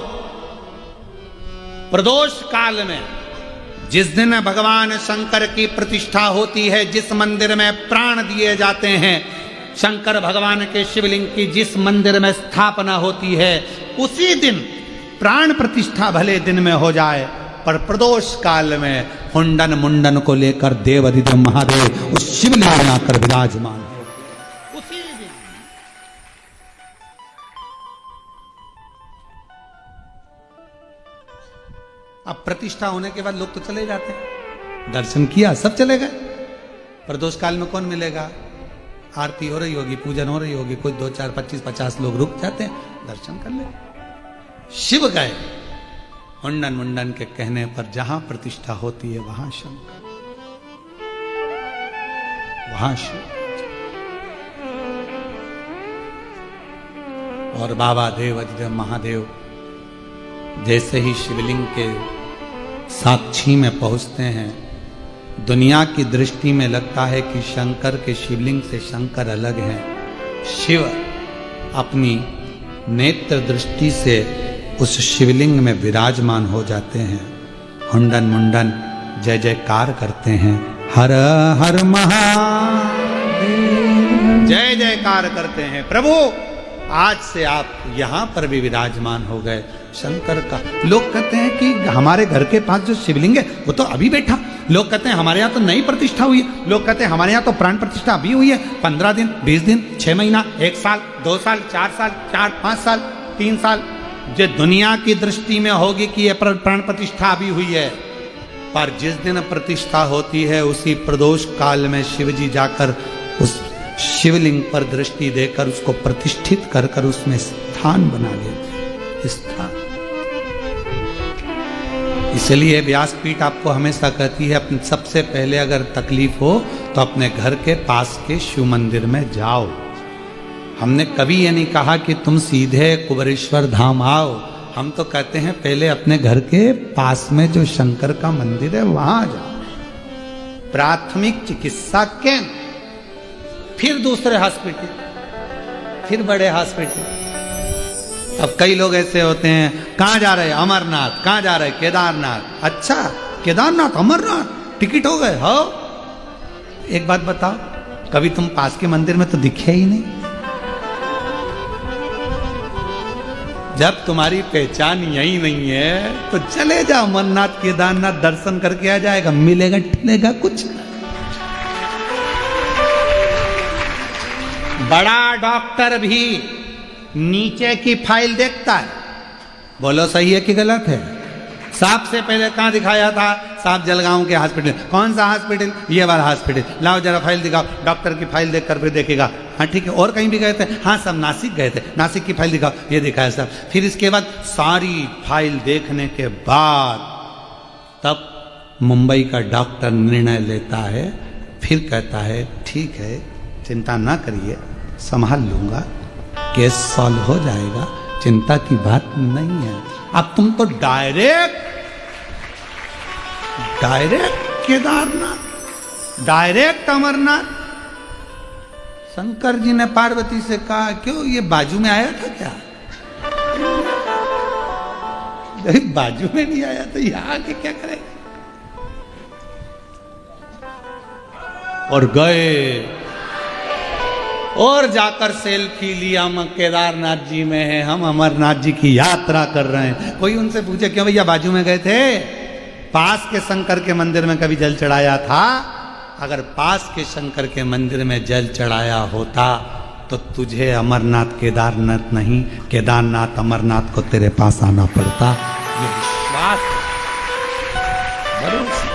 S2: प्रदोष काल में जिस दिन भगवान शंकर की प्रतिष्ठा होती है, जिस मंदिर में प्राण दिए जाते हैं, शंकर भगवान के शिवलिंग की जिस मंदिर में स्थापना होती है, उसी दिन प्राण प्रतिष्ठा भले दिन में हो जाए, पर प्रदोष काल में हुंडन मुंडन को लेकर देवादिदेव महादेव उस शिवलिंग में आकर विराजमान हो उसी दिन। अब प्रतिष्ठा होने के बाद लोग तो चले जाते हैं, दर्शन किया सब चले गए। प्रदोष काल में कौन मिलेगा? आरती हो रही होगी, पूजन हो रही होगी, कोई 2, 4, 25, 50 लोग रुक जाते हैं, दर्शन कर ले। शिव गए, हुंडन मुंडन के कहने पर जहां प्रतिष्ठा होती है वहां शंकर, वहां शिव। और बाबा देवादिदेव महादेव जैसे ही शिवलिंग के साक्षी में पहुंचते हैं, दुनिया की दृष्टि में लगता है कि शंकर के शिवलिंग से शंकर अलग हैं। शिव अपनी नेत्र दृष्टि से उस शिवलिंग में विराजमान हो जाते हैं। हुंडन मुंडन जय जयकार करते हैं, हर हर महादेव, जय जयकार करते हैं। प्रभु आज से आप यहां पर भी विराजमान हो गए शंकर का। लोग कहते हैं कि हमारे घर के पास जो शिवलिंग है वो तो अभी बैठा। लोग कहते हैं हमारे यहाँ तो नई प्रतिष्ठा हुई है। लोग कहते हैं हमारे यहाँ तो प्राण प्रतिष्ठा अभी हुई है। 15 दिन, 20 दिन, 6 महीना, 1 साल, 2 साल, 4 साल, 5 साल, 3 साल, जो दुनिया की दृष्टि में होगी कि यह प्राण प्रतिष्ठा अभी हुई है। पर जिस दिन प्रतिष्ठा होती है उसी प्रदोष काल में शिव जी जाकर उस शिवलिंग पर दृष्टि देकर उसको प्रतिष्ठित कर कर उसमें स्थान बना लेते। स्थान, इसलिए व्यासपीठ आपको हमेशा कहती है सबसे पहले अगर तकलीफ हो तो अपने घर के पास के शिव मंदिर में जाओ। हमने कभी ये नहीं कहा कि तुम सीधे कुबेरेश्वर धाम आओ। हम तो कहते हैं पहले अपने घर के पास में जो शंकर का मंदिर है वहां जाओ। प्राथमिक चिकित्सा केंद्र, फिर दूसरे हॉस्पिटल, फिर बड़े हॉस्पिटल। अब कई लोग ऐसे होते हैं, कहां जा रहे? अमरनाथ। कहां जा रहे? केदारनाथ। अच्छा, केदारनाथ, अमरनाथ, टिकट हो गए हो? एक बात बताओ, कभी तुम पास के मंदिर में तो दिखे ही नहीं। जब तुम्हारी पहचान यही नहीं है तो चले जाओ अमरनाथ, केदारनाथ, दर्शन करके आ जाएगा, मिलेगा ठिलेगा कुछ। बड़ा डॉक्टर भी नीचे की फाइल देखता है। बोलो सही है कि गलत है? सबसे पहले कहां दिखाया था? साहब जलगांव के हॉस्पिटल। कौन सा हॉस्पिटल? ये वाला हॉस्पिटल। लाओ जरा फाइल दिखाओ। डॉक्टर की फाइल देख कर फिर देखेगा, हाँ ठीक है। और कहीं भी गए थे? हाँ सब नासिक गए थे। नासिक की फाइल दिखाओ, ये दिखाया साहब। फिर इसके बाद सारी फाइल देखने के बाद तब मुंबई का डॉक्टर निर्णय लेता है। फिर कहता है ठीक है, चिंता ना करिए, संभाल लूंगा, केस सॉल्व हो जाएगा, चिंता की बात नहीं है। अब तुम तो डायरेक्ट केदारनाथ, डायरेक्ट अमरनाथ। शंकर जी ने पार्वती से कहा क्यों ये बाजू में आया था क्या? बाजू में नहीं आया तो यहां आके क्या करेगा? और गए और जाकर सेल्फी लिया। हम केदारनाथ जी में हैं, हम अमरनाथ जी की यात्रा कर रहे हैं। कोई उनसे पूछे क्यों भैया बाजू में गए थे? पास के शंकर के मंदिर में कभी जल चढ़ाया था? अगर पास के शंकर के मंदिर में जल चढ़ाया होता तो तुझे अमरनाथ केदारनाथ नहीं, केदारनाथ अमरनाथ को तेरे पास आना पड़ता। ये विश्वास, भरोसा।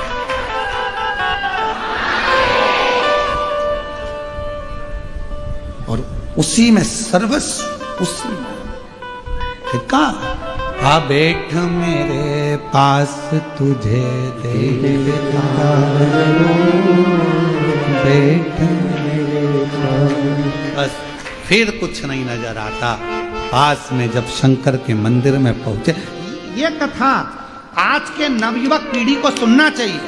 S2: और उसी में सर्वस्व, उसी में का आ बैठ मेरे पास तुझे देखता बैठ मेरे पास। बस फिर कुछ नहीं नजर आता। पास में जब शंकर के मंदिर में पहुंचे, ये कथा आज के नवयुवक पीढ़ी को सुनना चाहिए।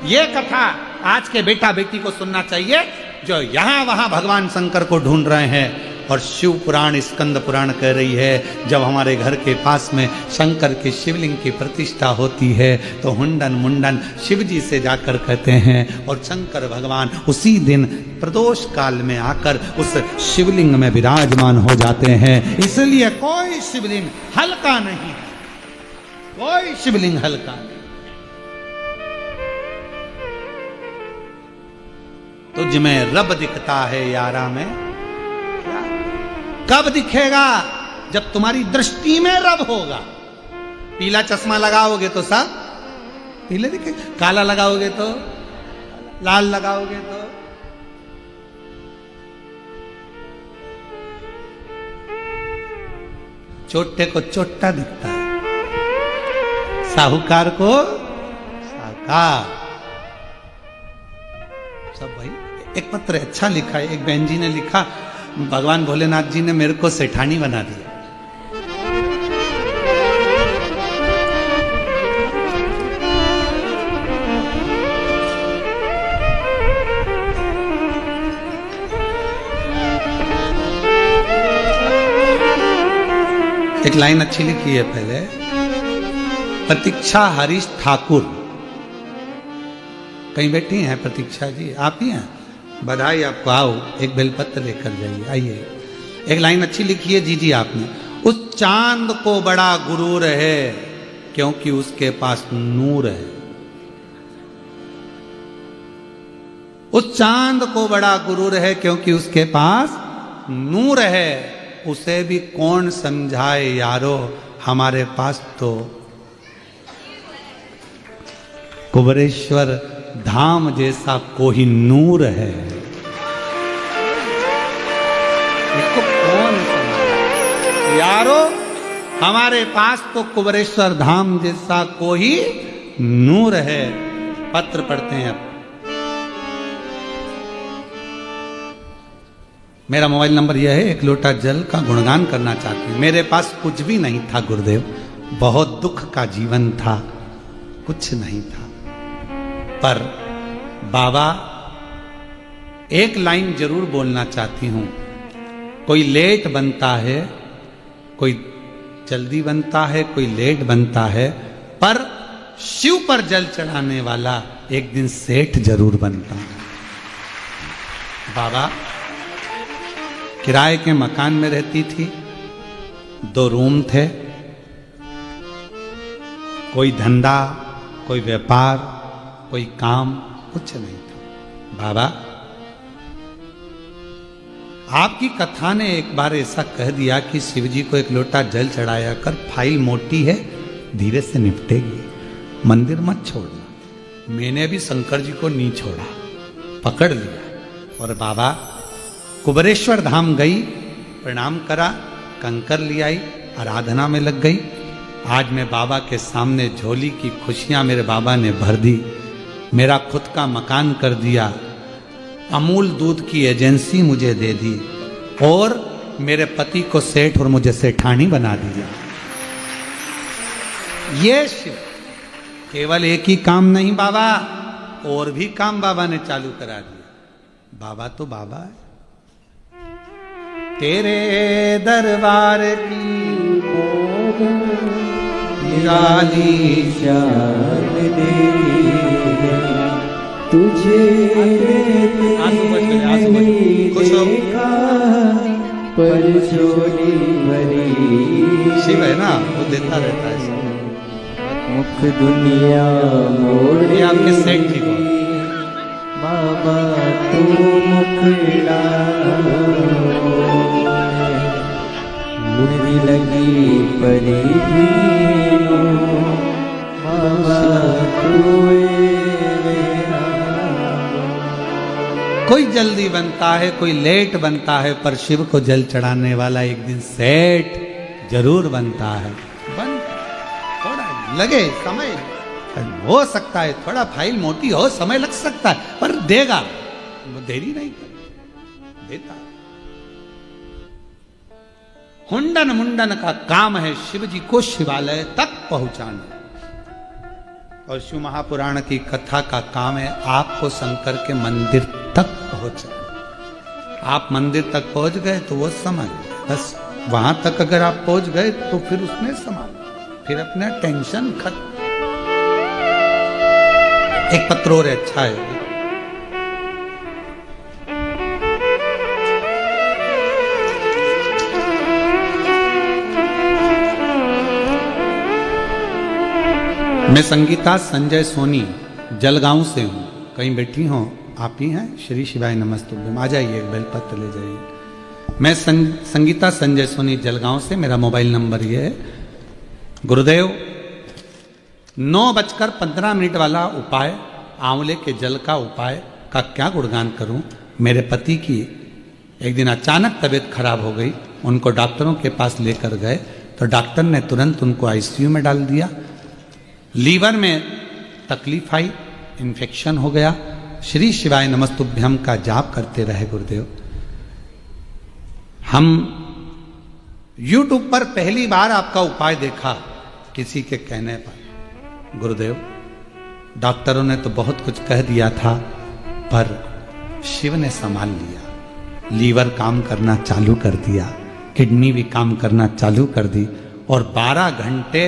S2: ये कथा आज के बेटा बेटी को सुनना चाहिए जो यहां वहां भगवान शंकर को ढूंढ रहे हैं। और शिव पुराण, स्कंद पुराण कह रही है जब हमारे घर के पास में शंकर के शिवलिंग की प्रतिष्ठा होती है तो हुंडन मुंडन शिव जी से जाकर कहते हैं और शंकर भगवान उसी दिन प्रदोष काल में आकर उस शिवलिंग में विराजमान हो जाते हैं। इसलिए कोई शिवलिंग हल्का नहीं, कोई शिवलिंग हल्का नहीं। तुझ में रब दिखता है यारा में। कब दिखेगा? जब तुम्हारी दृष्टि में रब होगा। पीला चश्मा लगाओगे तो सब पीले दिखेगा, काला लगाओगे तो लाल लगाओगे तो। चोटे को चोट्टा दिखता है, साहूकार को साहूकार। सब भाई एक पत्र अच्छा लिखा है, एक बहन जी ने लिखा, भगवान भोलेनाथ जी ने मेरे को सेठानी बना दिया। एक लाइन अच्छी लिखी है पहले, प्रतीक्षा हरीश ठाकुर। कहीं बैठी हैं प्रतीक्षा जी? आप ही हैं? बधाई आपको। आओ एक बेलपत्र लेकर जाइए, आइए। एक लाइन अच्छी लिखी है जी आपने, उस चांद को बड़ा गुरूर है क्योंकि उसके पास नूर है। उस चांद को बड़ा गुरूर है क्योंकि उसके पास नूर है, उसे भी कौन समझाए यारो, हमारे पास तो कुबरेश्वर धाम जैसा कोई नूर है। इसको कौन समझाए यारो, हमारे पास तो कुबरेश्वर धाम जैसा कोई नूर है। पत्र पढ़ते हैं अब। मेरा मोबाइल नंबर यह है, एक लोटा जल का गुणगान करना चाहती हूँ। मेरे पास कुछ भी नहीं था गुरुदेव, बहुत दुख का जीवन था, कुछ नहीं था, पर बाबा एक लाइन जरूर बोलना चाहती हूं। कोई लेट बनता है, कोई जल्दी बनता है, कोई लेट बनता है, पर शिव पर जल चढ़ाने वाला एक दिन सेठ जरूर बनता है। बाबा किराए के मकान में रहती थी, 2 रूम थे, कोई धंधा, कोई व्यापार, कोई काम कुछ नहीं था। बाबा आपकी कथा ने एक बार ऐसा कह दिया कि शिव जी को एक लोटा जल चढ़ाया कर, फाइल मोटी है धीरे से निपटेगी, मंदिर मत छोड़ना। मैंने भी शंकर जी को नहीं छोड़ा, पकड़ लिया और बाबा कुबरेश्वर धाम गई, प्रणाम करा, कंकर ले आई, आराधना में लग गई। आज मैं बाबा के सामने झोली की खुशियां मेरे बाबा ने भर दी, मेरा खुद का मकान कर दिया, अमूल दूध की एजेंसी मुझे दे दी और मेरे पति को सेठ और मुझे सेठानी बना दिया। ये शिव केवल एक ही काम नहीं बाबा, और भी काम बाबा ने चालू करा दिया। बाबा तो बाबा है। तेरे दरबार की निराली
S1: शान दे तुझे देखा पर छोड़ी भरी।
S2: शिव है ना, वो देता रहता है सब।
S1: मुख दुनिया मोड़
S2: ये आपके सेठ जी को
S1: बाबा तू मुखड़ा मुझे लगी परी बाबा तू।
S2: कोई जल्दी बनता है, कोई लेट बनता है, पर शिव को जल चढ़ाने वाला एक दिन सेठ जरूर बनता है। बन थोड़ा लगे समय हो सकता है, थोड़ा फाइल मोटी हो, समय लग सकता है, पर देगा, वो देरी नहीं करे, देता। हुंडन मुंडन का काम है शिव जी को शिवालय तक पहुंचाना, और शिव महापुराण की कथा का काम है आपको शंकर के मंदिर तक पहुंचाना। आप मंदिर तक पहुंच गए तो वो समझ, बस वहां तक अगर आप पहुंच गए तो फिर उसने संभाला, फिर अपना टेंशन खत्म। एक पत्र और अच्छा है, मैं संगीता संजय सोनी जलगांव से हूँ, कहीं बैठी हो आप ही हैं? श्री शिवाय नमस्तुभ्यम, आ जाइए, एक बेलपत्र ले जाइए। मैं संगीता संजय सोनी जलगांव से, मेरा मोबाइल नंबर ये है। गुरुदेव 9:15 वाला उपाय, आंवले के जल का उपाय का क्या गुणगान करूं। मेरे पति की एक दिन अचानक तबीयत खराब हो गई, उनको डॉक्टरों के पास लेकर गए तो डॉक्टर ने तुरंत उनको आईसीयू में डाल दिया। लीवर में तकलीफ आई, इन्फेक्शन हो गया। श्री शिवाय नमस्तुभ्यम का जाप करते रहे गुरुदेव। हम YouTube पर पहली बार आपका उपाय देखा किसी के कहने पर। गुरुदेव डॉक्टरों ने तो बहुत कुछ कह दिया था, पर शिव ने संभाल लिया। लीवर काम करना चालू कर दिया, किडनी भी काम करना चालू कर दी, और 12 घंटे,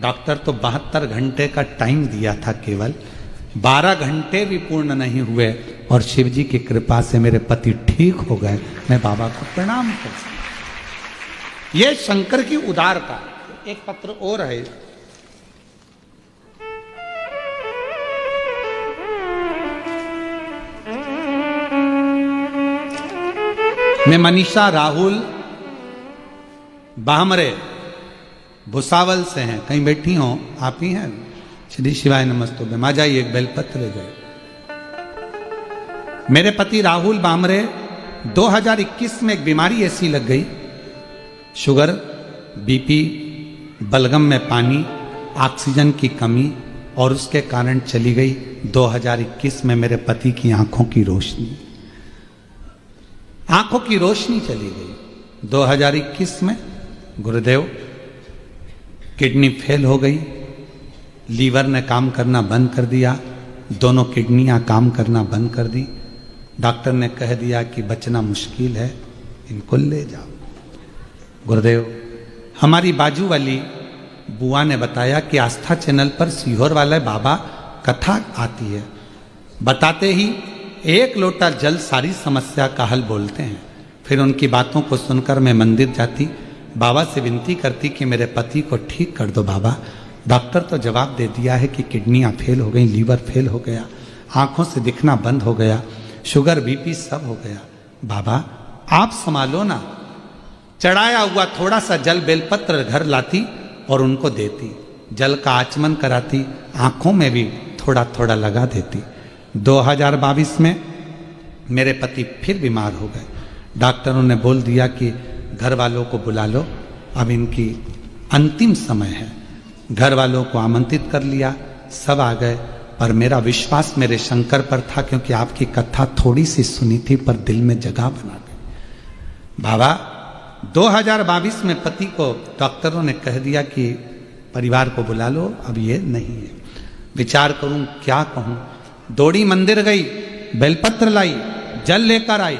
S2: डॉक्टर तो 72 घंटे का टाइम दिया था, केवल 12 घंटे भी पूर्ण नहीं हुए और शिव जी की कृपा से मेरे पति ठीक हो गए। मैं बाबा को प्रणाम कर सकता। ये शंकर की उदारता। एक पत्र और है, मैं मनीषा राहुल बाहमरे भुसावल से हैं, कहीं बैठी हो आप ही हैं? श्री शिवाय नमस्तु। आ जाइए, एक बेलपत्र ले जाइए। मेरे पति राहुल बामरे 2021 में एक बीमारी ऐसी लग गई, शुगर, बीपी, बलगम में पानी, ऑक्सीजन की कमी, और उसके कारण चली गई 2021 में मेरे पति की आंखों की रोशनी। आंखों की रोशनी चली गई 2021 में। गुरुदेव, किडनी फेल हो गई, लीवर ने काम करना बंद कर दिया, दोनों किडनियां काम करना बंद कर दी। डॉक्टर ने कह दिया कि बचना मुश्किल है, इनको ले जाओ। गुरुदेव, हमारी बाजू वाली बुआ ने बताया कि आस्था चैनल पर सीहोर वाले बाबा कथा आती है, बताते ही एक लोटा जल सारी समस्या का हल बोलते हैं। फिर उनकी बातों को सुनकर मैं मंदिर जाती, बाबा से विनती करती कि मेरे पति को ठीक कर दो बाबा। डॉक्टर तो जवाब दे दिया है कि किडनियां फेल हो गई, लीवर फेल हो गया, आंखों से दिखना बंद हो गया, शुगर बीपी सब हो गया। बाबा आप संभालो ना। चढ़ाया हुआ थोड़ा सा जल बेलपत्र घर लाती और उनको देती, जल का आचमन कराती, आंखों में भी थोड़ा थोड़ा लगा देती। 2022 में मेरे पति फिर बीमार हो गए। डॉक्टरों ने बोल दिया कि घर वालों को बुला लो, अब इनकी अंतिम समय है। घर वालों को आमंत्रित कर लिया, सब आ गए, पर मेरा विश्वास मेरे शंकर पर था, क्योंकि आपकी कथा थोड़ी सी सुनी थी पर दिल में जगह बना गई। बाबा 2022 में पति को डॉक्टरों ने कह दिया कि परिवार को बुला लो, अब ये नहीं है। विचार करूं क्या कहूं। दौड़ी मंदिर गई, बेलपत्र लाई, जल लेकर आई,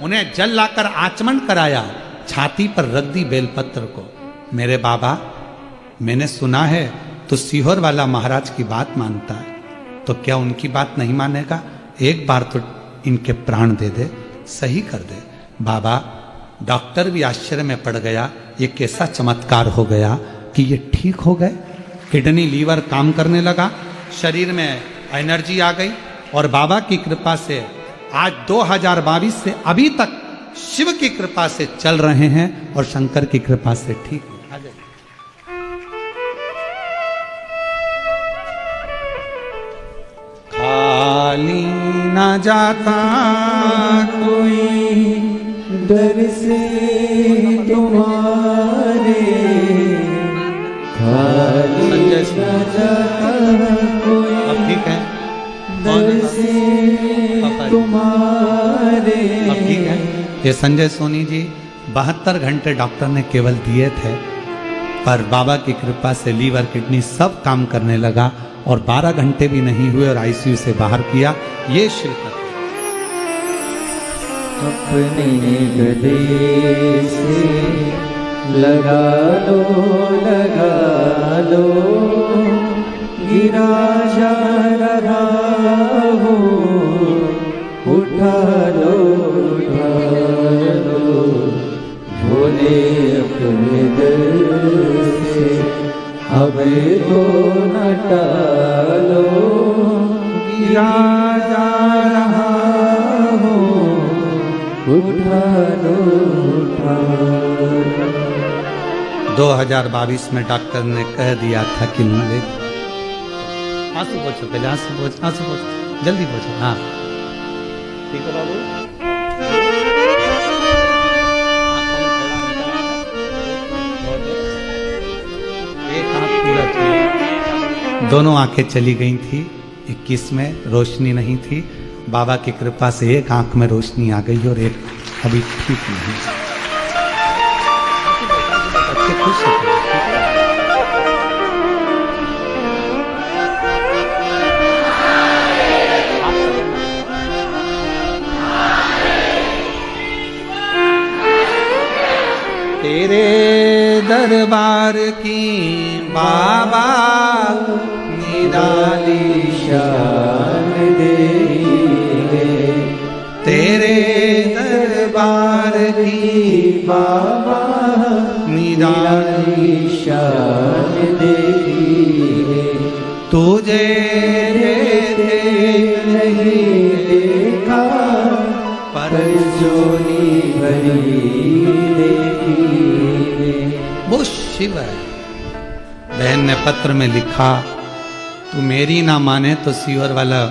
S2: उन्हें जल लाकर आचमन कराया, छाती पर रख दी बेलपत्र को। मेरे बाबा, मैंने सुना है तो सीहोर वाला महाराज की बात मानता है, तो क्या उनकी बात नहीं मानेगा? एक बार तो इनके प्राण दे दे, सही कर दे। बाबा, डॉक्टर भी आश्चर्य में पड़ गया, ये कैसा चमत्कार हो गया कि ये ठीक हो गए। किडनी लीवर काम करने लगा, शरीर में एनर्जी आ गई, और बाबा की कृपा से आज 2022 से अभी तक शिव की कृपा से चल रहे हैं और शंकर की कृपा से ठीक है। खाली ना जाता
S1: कोई दर से तुम्हारे, खाली ना जाता कोई
S2: अब ठीक है
S1: दर से तुम्हारे।
S2: अब ठीक है। ये संजय सोनी जी 72 घंटे डॉक्टर ने केवल दिए थे, पर बाबा की कृपा से लीवर किडनी सब काम करने लगा और 12 घंटे भी नहीं हुए और आईसीयू से बाहर किया। ये शिव
S1: अपने गले से लगा लो गिरा जा रहा हो, उठा लो भोले अपने दिल से, हमें तो न टालो, गिरा जा रहा हो, उठा लो
S2: 2022 में डॉक्टर ने कह दिया था कि ले आंसू पोछो, पहले आंसू पोछो, जल्दी पोछो। हाँ ठीक है बाबू। एक आंख पूरा चली, दोनों आंखें चली गई थी। 21 में रोशनी नहीं थी, बाबा की कृपा से एक आंख में रोशनी आ गई और एक अभी ठीक नहीं। बच्चे खुश हैं। तेरे दरबार की बाबा निराली
S1: शान दे बाबा
S2: निराली
S1: शान देखी है,
S2: तुझे
S1: नहीं देखा पर जोनी भरी देखी है।
S2: वो शिव है। बहन ने पत्र में लिखा, तू मेरी ना माने तो सीवर वाला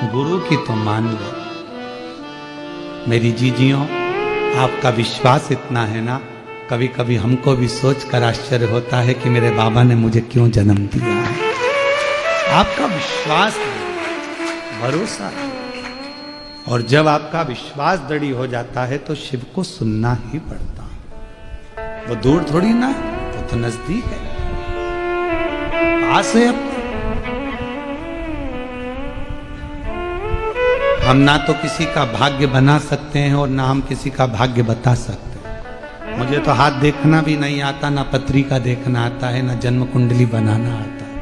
S2: गुरु की तो मान ले। मेरी जीजियों, आपका विश्वास इतना है ना, कभी कभी हमको भी सोच कर आश्चर्य होता है कि मेरे बाबा ने मुझे क्यों जन्म दिया है। आपका विश्वास है, भरोसा है। और जब आपका विश्वास दृढ़ हो जाता है तो शिव को सुनना ही पड़ता है। वो दूर थोड़ी ना, वो तो नजदीक है, पास है। हम ना तो किसी का भाग्य बना सकते हैं और ना हम किसी का भाग्य बता सकते हैं। मुझे तो हाथ देखना भी नहीं आता, ना पत्रिका देखना आता है, ना जन्म कुंडली बनाना आता है।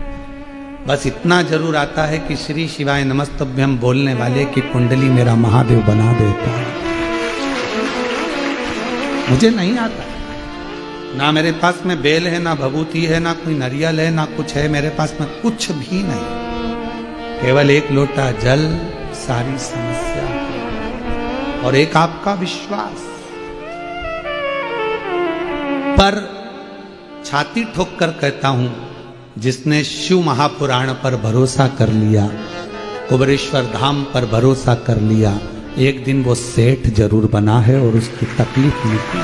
S2: बस इतना जरूर आता है कि श्री शिवाय नमस्तभ्यम बोलने वाले की कुंडली मेरा महादेव बना देता है। मुझे नहीं आता, ना मेरे पास में बेल है, ना भभूति है, ना कोई नारियल है, ना कुछ है। मेरे पास में कुछ भी नहीं, केवल एक लोटा जल सारी समस्या और एक आपका विश्वास। पर छाती ठोक कर कहता हूं, जिसने शिव महापुराण पर भरोसा कर लिया, कुबरेश्वर धाम पर भरोसा कर लिया, एक दिन वो सेठ जरूर बना है और उसकी तकलीफ मिटी।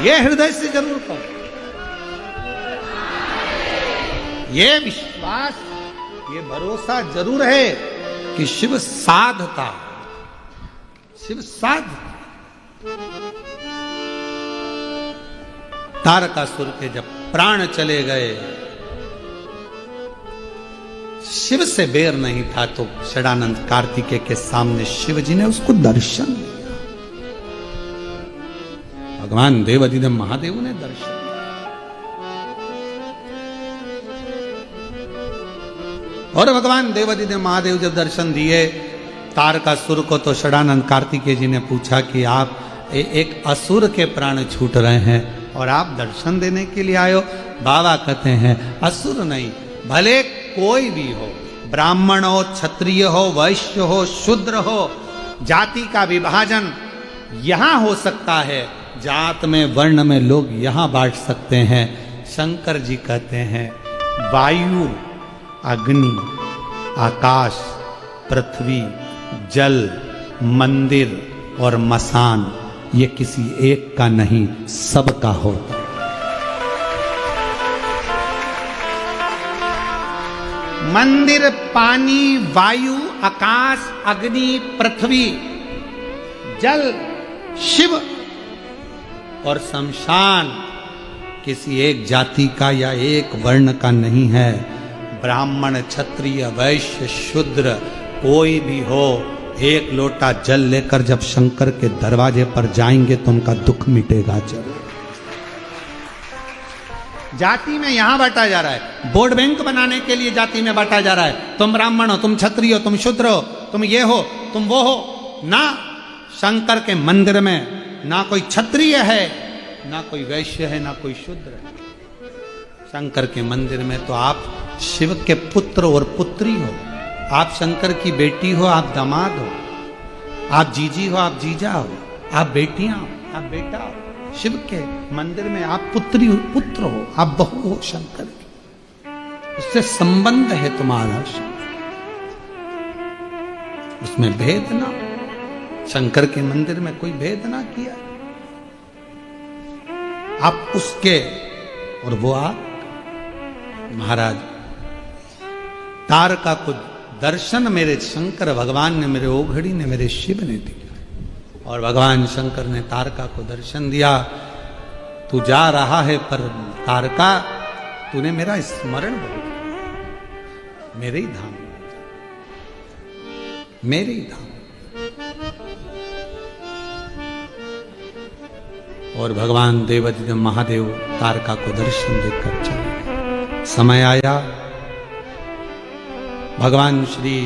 S2: ये हृदय से जरूर कहो, ये विश्वास, ये भरोसा जरूर है कि शिव साधता, शिव साधता। तारकासुर के जब प्राण चले गए, शिव से बेर नहीं था, तो षडानंद कार्तिकेय के सामने शिव जी ने उसको दर्शन दिया। भगवान देवाधिदेव महादेव ने दर्शन दिया। और भगवान देवाधिदेव महादेव जब दर्शन दिए तारकासुर को, तो षडानंद कार्तिकेय जी ने पूछा कि आप एक असुर के प्राण छूट रहे हैं और आप दर्शन देने के लिए आए हो। बाबा कहते हैं, असुर नहीं, भले कोई भी हो, ब्राह्मण हो, क्षत्रिय हो, वैश्य हो, शूद्र हो, जाति का विभाजन यहां हो सकता है, जात में वर्ण में लोग यहां बांट सकते हैं। शंकर जी कहते हैं, वायु, अग्नि, आकाश, पृथ्वी, जल, मंदिर और मसान, ये किसी एक का नहीं, सबका होता। मंदिर, पानी, वायु, आकाश, अग्नि, पृथ्वी, जल, शिव और शमशान किसी एक जाति का या एक वर्ण का नहीं है। ब्राह्मण, क्षत्रिय, वैश्य, शूद्र कोई भी हो, एक लोटा जल लेकर जब शंकर के दरवाजे पर जाएंगे तो उनका दुख मिटेगा जरूर। जाति में यहां बांटा जा रहा है, वोट बैंक बनाने के लिए जाति में बांटा जा रहा है। तुम ब्राह्मण हो, तुम क्षत्रिय हो, तुम शूद्र हो, तुम ये हो, तुम वो हो ना। शंकर के मंदिर में ना कोई क्षत्रिय है, ना कोई वैश्य है, ना कोई शूद्र है। शंकर के मंदिर में तो आप शिव के पुत्र और पुत्री हो, आप शंकर की बेटी हो, आप दामाद हो, आप जीजी हो, आप जीजा हो, आप बेटियां हो, आप बेटा हो। शिव के मंदिर में आप पुत्री हो, पुत्र हो, आप बहू हो शंकर की, उससे संबंध है तुम्हारा। उसमें भेद ना, शंकर के मंदिर में कोई भेद ना किया। आप उसके और वो आप। महाराज तारका को दर्शन मेरे शंकर भगवान ने, मेरे ओघड़ी ने, मेरे शिव ने दिया। और भगवान शंकर ने तारका को दर्शन दिया। तू जा रहा है पर तारका, तूने मेरा स्मरण बहुत, मेरे ही धाम, मेरे ही धाम। और भगवान देवाधिदेव महादेव तारका को दर्शन देकर चले। समय आया, भगवान श्री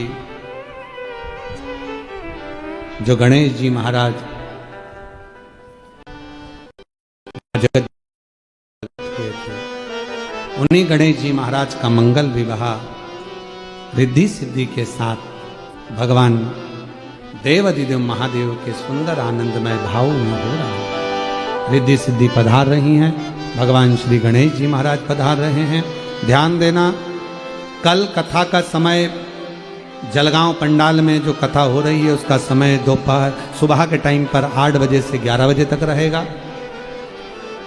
S2: जो गणेश जी महाराज जगत हुए थे। उन्हीं गणेश जी महाराज का मंगल विवाह रिद्धि सिद्धि के साथ भगवान देवाधिदेव महादेव के सुंदर आनंदमय भाव में हो रहा है। रिद्धि सिद्धि पधार रही हैं, भगवान श्री गणेश जी महाराज पधार रहे हैं। ध्यान देना, कल कथा का समय जलगांव पंडाल में जो कथा हो रही है उसका समय दोपहर सुबह के टाइम पर 8 बजे से 11 बजे तक रहेगा।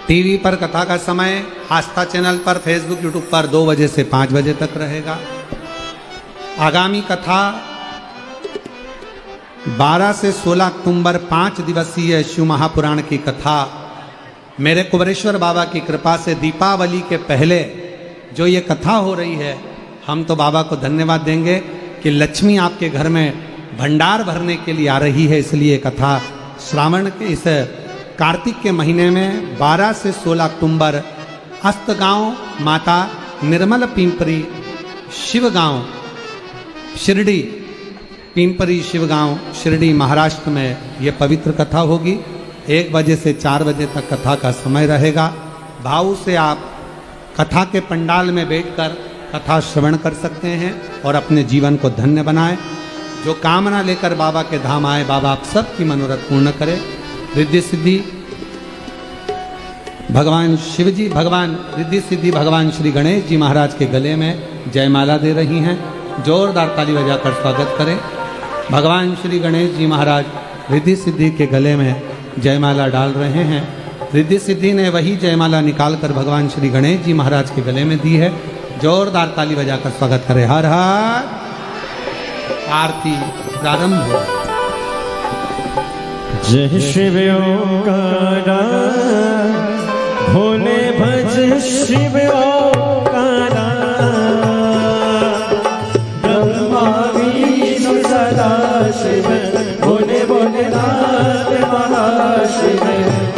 S2: टीवी पर कथा का समय आस्था चैनल पर, फेसबुक यूट्यूब पर 2 बजे से 5 बजे तक रहेगा। आगामी कथा 12 से 16 अक्टूबर 5 दिवसीय शिव महापुराण की कथा मेरे कुबरेश्वर बाबा की कृपा से दीपावली के पहले जो ये कथा हो रही है, हम तो बाबा को धन्यवाद देंगे कि लक्ष्मी आपके घर में भंडार भरने के लिए आ रही है। इसलिए कथा श्रावण के इस कार्तिक के महीने में 12 से 16 अक्टूबर अस्तगांव माता निर्मल पिंपरी शिवगांव शिरडी, पिंपरी शिवगांव शिरडी महाराष्ट्र में ये पवित्र कथा होगी। 1 बजे से 4 बजे तक कथा का समय रहेगा। भाव से आप कथा के पंडाल में बैठकर कथा श्रवण कर सकते हैं और अपने जीवन को धन्य बनाएं। जो कामना लेकर बाबा के धाम आए, बाबा आप सबकी मनोरथ पूर्ण करें। रिद्धि सिद्धि भगवान शिव जी, भगवान रिद्धि सिद्धि भगवान श्री गणेश जी महाराज के गले में जयमाला दे रही हैं। जोरदार ताली बजाकर स्वागत करें। भगवान श्री गणेश जी महाराज रिद्धि सिद्धि के गले में जयमाला डाल रहे हैं। रिद्धि सिद्धि ने वही जयमाला निकालकर भगवान श्री गणेश जी महाराज के गले में दी है। जोरदार ताली बजाकर स्वागत करें। हर हर। आरती प्रारंभ हो।
S3: जय शिव ओंकारा, भोले भज शिव ओंकारा, ब्रह्मा विष्णु सदा शिव, भोले भोलेनाथ महाशिव,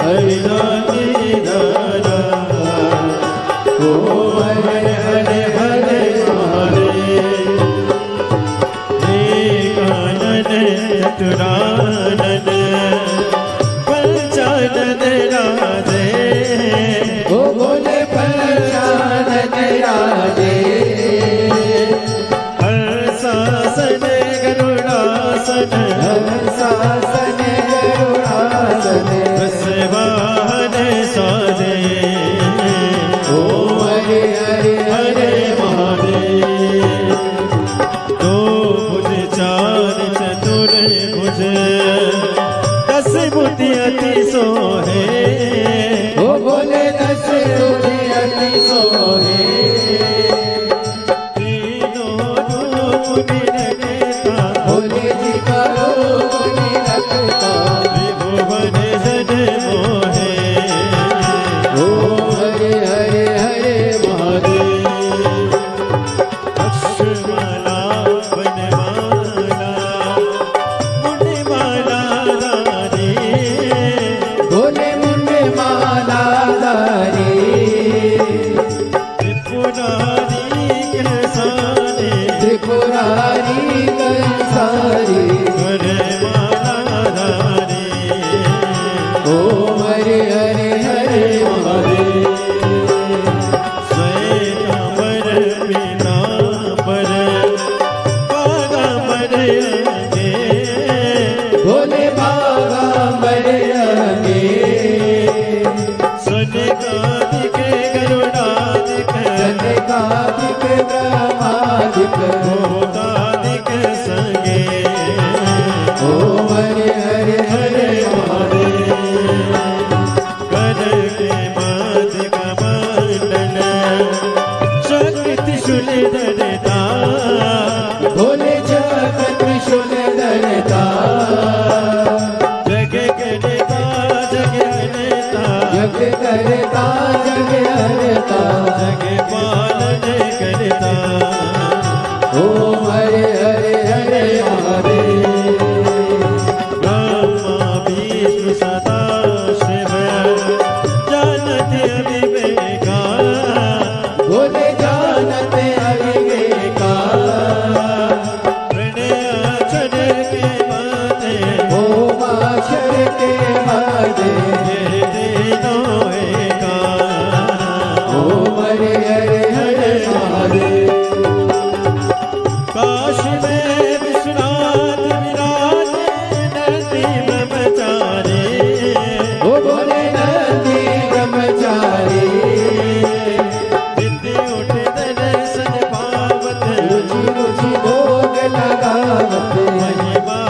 S3: हरिनाथी दारा, ओ हरे हरे हरे महादेव, एकानन चतुरानन, पंचानन राधे,
S1: ओ बोले पंचानन राधे,
S3: हर्षासन गरुड़ासन,
S1: हर्षासन गरुड़ासन,
S3: वृषभान साजे,
S1: ओ हरे हरे
S3: हरे महादेव, दो भुज चार चतुर भुज, 10 बुद्धि अति सोहे,
S1: ओ बोले 10 बुद्धि अति सोहे,
S3: तीनों रूप निरखता,
S1: भोले जी का रूप निरखता,
S3: त्रिभुवन जन मोहे,
S1: ओ हरे हरे हरे
S3: महादेव, अक्षमाला वनमाला, मुनिमाला रानी,
S1: भोले मुंडे माला धारी,
S3: त्रिपुरारी कृसाने,
S1: त्रिपुरारी कंसारी,
S3: वनमाला रानी,
S1: ओ हरे हरे हरे महादेव,
S3: स्वयंवर पीतांबर, बागांबर अंगे,
S1: भोले बागांबर अंगे,
S3: सनकादिक गरुडादिक,
S1: सनकादिक ब्रह्मादिक,
S3: भूतादिक संगे,
S1: ओ हरे हरे हरे
S3: महादेव, कर के माध कमंडल, शक्ति शूल धरता,
S1: भोले जगत त्रिशूल धरता,
S3: जग करता जग हरता,
S1: जग करता जग हरता,
S3: जग पालन करता,
S1: ओ हरे हरे हरे महादेव।
S3: महिमा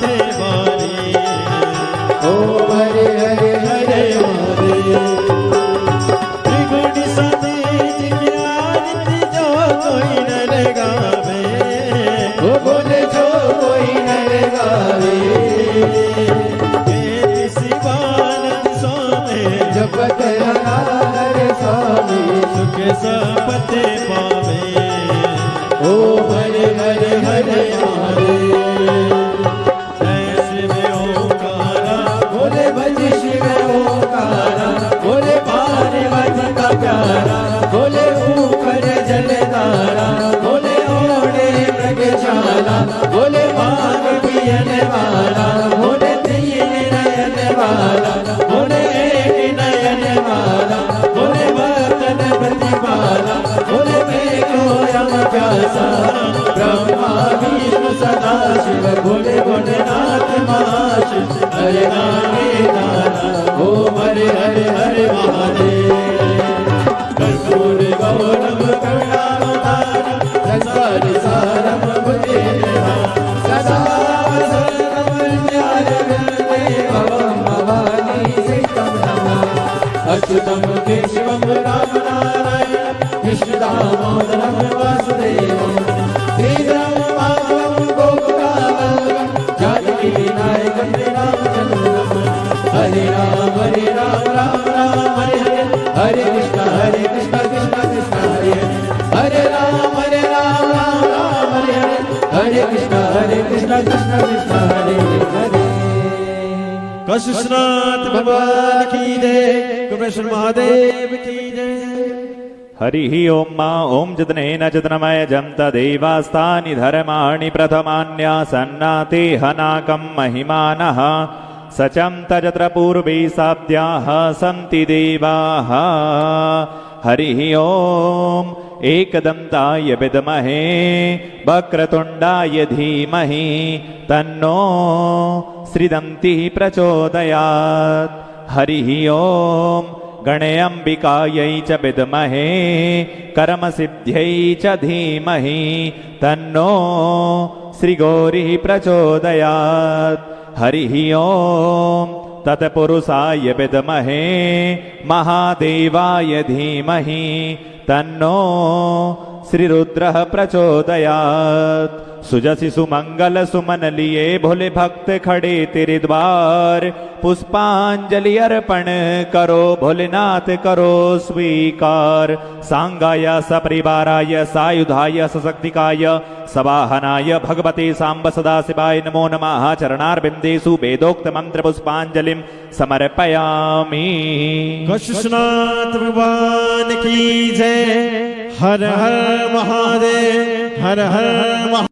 S3: तुम्हारी।
S1: ओम हरे हरे हरे महादेव।
S3: त्रिगुण समेत की आरती जो कोई नर गावे।
S1: ओ बोले जो कोई नर गावे।
S3: शिवानंद स्वामी
S1: जपत हरे स्वामी
S3: सुख संपत्ति पावे।
S1: ओम हरे हरे हरे महादेव।
S3: जय शिव ओंकारा
S1: बोले भज शिव ओंकारा। बोले पार्वती का प्यारा। बोले ऊपर जलधारा। बोले ओढ़े मृगशाला। बोले माग पियन वाला। बोले तीन नयन वाला। बोले एक नयन वाला। बोले बर्तन प्रतिपाला। बोले मैं कोयम प्यासा। ब्रह्मा विष्णु सदा शिव। बोले भोलेनाथ महाशिव। हरे नामे नाना। ओम हरे हरे हरे महादेव। कर्पूर गौरव करुणावतारम। संसार सारम भुजगेन्द्रहारम। सदा वसंतम ज्ञानगम्ये भवं भवानी सहितं नमामि। अच्युतं केशवं राम नारायणं कृष्णदामोदरं वासुदेवं। श्रीधरं माधवं गोपिकावल्लभं जानकीनायकं रामचन्द्रं। हरे राम राम राम हरे हरे। हरे कृष्ण कृष्ण कृष्ण हरे हरे। हरे राम राम हरे हरे। हरे कृष्ण कृष्ण कृष्ण हरे हरे।
S3: काशीनाथ भगवान की जय। कुबेश्वर महादेव की जय।
S4: हरिः ओं मा ॐ जतनेन जतनमयजं तदेवास्तानि धर्माणि प्रथमान्यासन्नाते हनाकं महिमानः सचं तजत्र पूर्वे साब्द्याः सन्ति देवाः। हरिः ओं एकदन्ताय विद्महे वक्रतुण्डाय धीमहि तन्नो श्रीदन्तिः प्रचोदयात्। हरिः ओं गणेऽम्बिकायै च विद्महे कर्मसिद्ध्यै च धीमहि तन्नो श्रीगौरिः प्रचोदयात्। हरिः ओं तत्पुरुषाय विद्महे महादेवाय धीमहि तन्नो श्रीरुद्रः प्रचोदयात्। सुजसि सुमंगल सुमन लिए भोले भक्त खड़े तेरे द्वार। पुष्पांजलि अर्पण करो भोलेनाथ करो स्वीकार। सांगाय सपरिवाराय सायुधाय सशक्तिकाय सवाहनाय भगवते सांब सदाशिवाय नमो नमः। चरणारविन्देषु वेदोक्त मंत्र पुष्पांजलिं समर्पयामि।
S3: काशीनाथ भगवान की जय। हर हर महादेव। हर हर महा